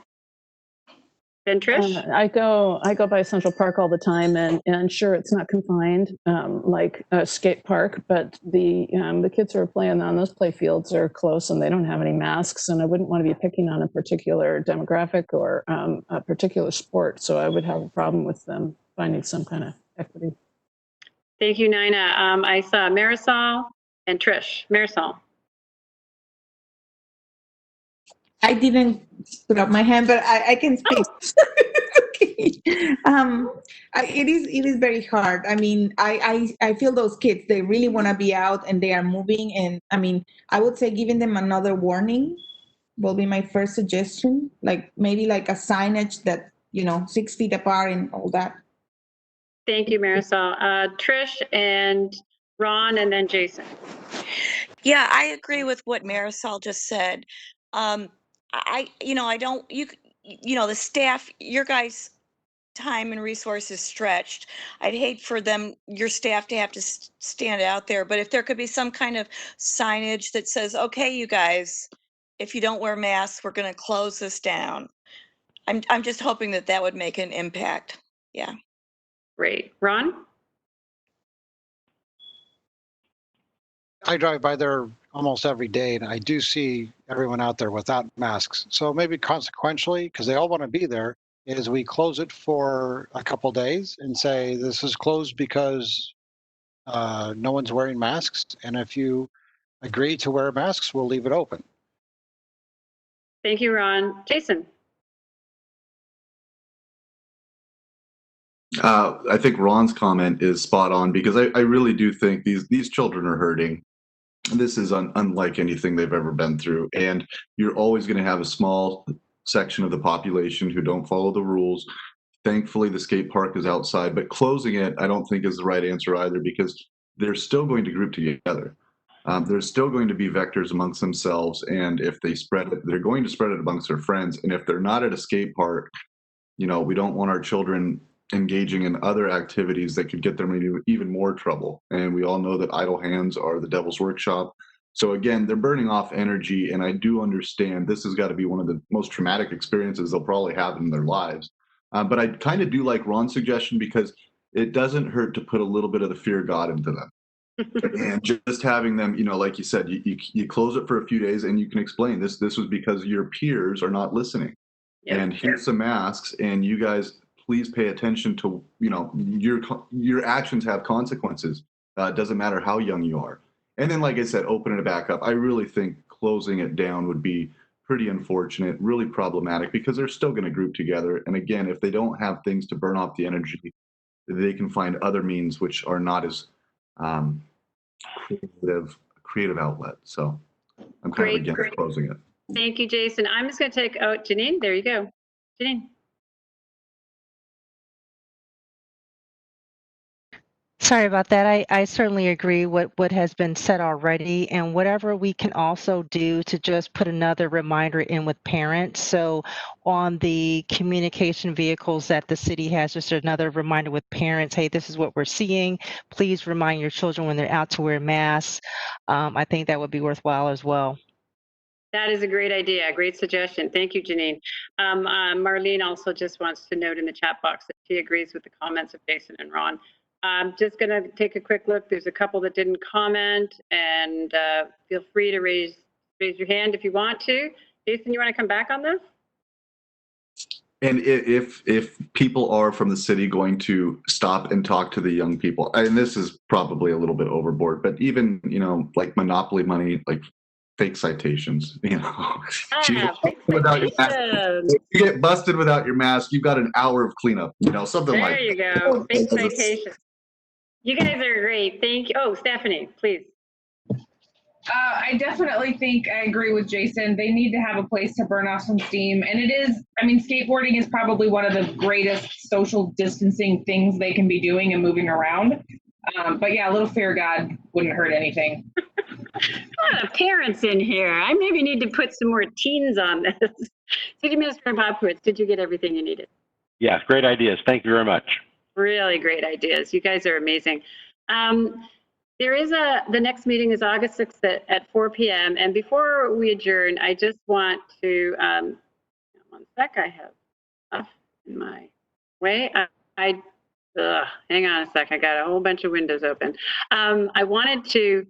Then Trish? I go by Central Park all the time, and sure, it's not confined like a skate park, but the kids who are playing on those play fields are close and they don't have any masks, and I wouldn't want to be picking on a particular demographic or a particular sport, so I would have a problem with them finding some kind of equity. Thank you, Nina. I saw Marisol and Trish. Marisol. I didn't put up my hand, but I can speak. Okay. It is very hard. I mean, I feel those kids, they really want to be out and they are moving. And I mean, I would say giving them another warning will be my first suggestion. Like maybe like a signage that, 6 feet apart and all that. Thank you, Marisol. Trish and Ron, and then Jason. Yeah, I agree with what Marisol just said. The staff, your guys' time and resources stretched. I'd hate for your staff to have to stand out there, but if there could be some kind of signage that says, okay, you guys, if you don't wear masks, we're going to close this down. I'm just hoping that would make an impact. Yeah. Great. Ron? I drive by there almost every day, and I do see everyone out there without masks. So maybe consequentially, because they all want to be there, is we close it for a couple days and say this is closed because no one's wearing masks. And if you agree to wear masks, we'll leave it open. Thank you, Ron. Jason? I think Ron's comment is spot on because I really do think these children are hurting. This is unlike anything they've ever been through. And you're always going to have a small section of the population who don't follow the rules. Thankfully, the skate park is outside, but closing it, I don't think is the right answer either because they're still going to group together. There's still going to be vectors amongst themselves. And if they spread it, they're going to spread it amongst their friends. And if they're not at a skate park, we don't want our children engaging in other activities that could get them into even more trouble. And we all know that idle hands are the devil's workshop. So again, they're burning off energy. And I do understand this has got to be one of the most traumatic experiences they'll probably have in their lives. But I kind of do like Ron's suggestion because it doesn't hurt to put a little bit of the fear of God into them. And just having them, like you said, you close it for a few days and you can explain this was because your peers are not listening. Yep. And here's some masks and you guys please pay attention to, your actions have consequences. It doesn't matter how young you are. And then, like I said, opening it back up. I really think closing it down would be pretty unfortunate, really problematic because they're still going to group together. And again, if they don't have things to burn off the energy, they can find other means which are not as creative outlet. So I'm kind of against closing it. Thank you, Jason. I'm just going to take out Janine. There you go. Janine. Sorry about that. I certainly agree with what has been said already, and whatever we can also do to just put another reminder in with parents. So on the communication vehicles that the city has, just another reminder with parents, hey, this is what we're seeing. Please remind your children when they're out to wear masks. I think that would be worthwhile as well. That is a great idea. Great suggestion. Thank you, Janine. Marlene also just wants to note in the chat box that she agrees with the comments of Jason and Ron. I'm just going to take a quick look. There's a couple that didn't comment, and feel free to raise your hand if you want to. Jason, you want to come back on this? And if people are from the city going to stop and talk to the young people, and this is probably a little bit overboard, but even, you know, like monopoly money, like fake citations, you know, if you get busted without your mask, you've got an hour of cleanup, you know, something There like you that. go. Fake citation. You guys are great. Thank you. Oh, Stephanie, please. I definitely think I agree with Jason. They need to have a place to burn off some steam. And it is, I mean, skateboarding is probably one of the greatest social distancing things they can be doing and moving around. But yeah, a little fear of God wouldn't hurt anything. A lot of parents in here. I maybe need to put some more teens on this. City Administrator Bobkowitz, did you get everything you needed? Yes, great ideas. Thank you very much. Really great ideas. You guys are amazing. There is the next meeting is August 6th at 4 p.m. And before we adjourn, I just want to, one sec, I have stuff in my way. Hang on a sec, I got a whole bunch of windows open. I wanted to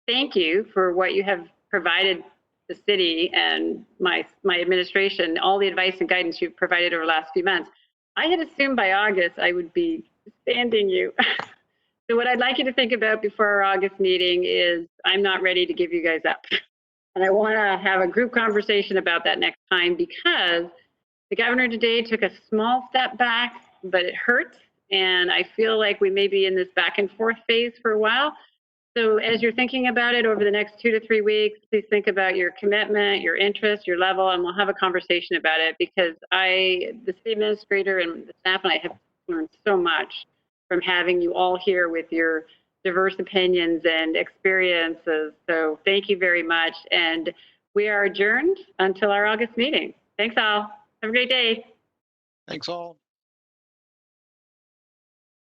thank you for what you have provided the city and my administration, all the advice and guidance you've provided over the last few months. I had assumed by August I would be disbanding you. So what I'd like you to think about before our August meeting is I'm not ready to give you guys up. And I want to have a group conversation about that next time, because the governor today took a small step back, but it hurts. And I feel like we may be in this back and forth phase for a while. So as you're thinking about it over the next 2 to 3 weeks, please think about your commitment, your interest, your level, and we'll have a conversation about it, because the city administrator and the staff and I have learned so much from having you all here with your diverse opinions and experiences. So thank you very much. And we are adjourned until our August meeting. Thanks all. Have a great day. Thanks all.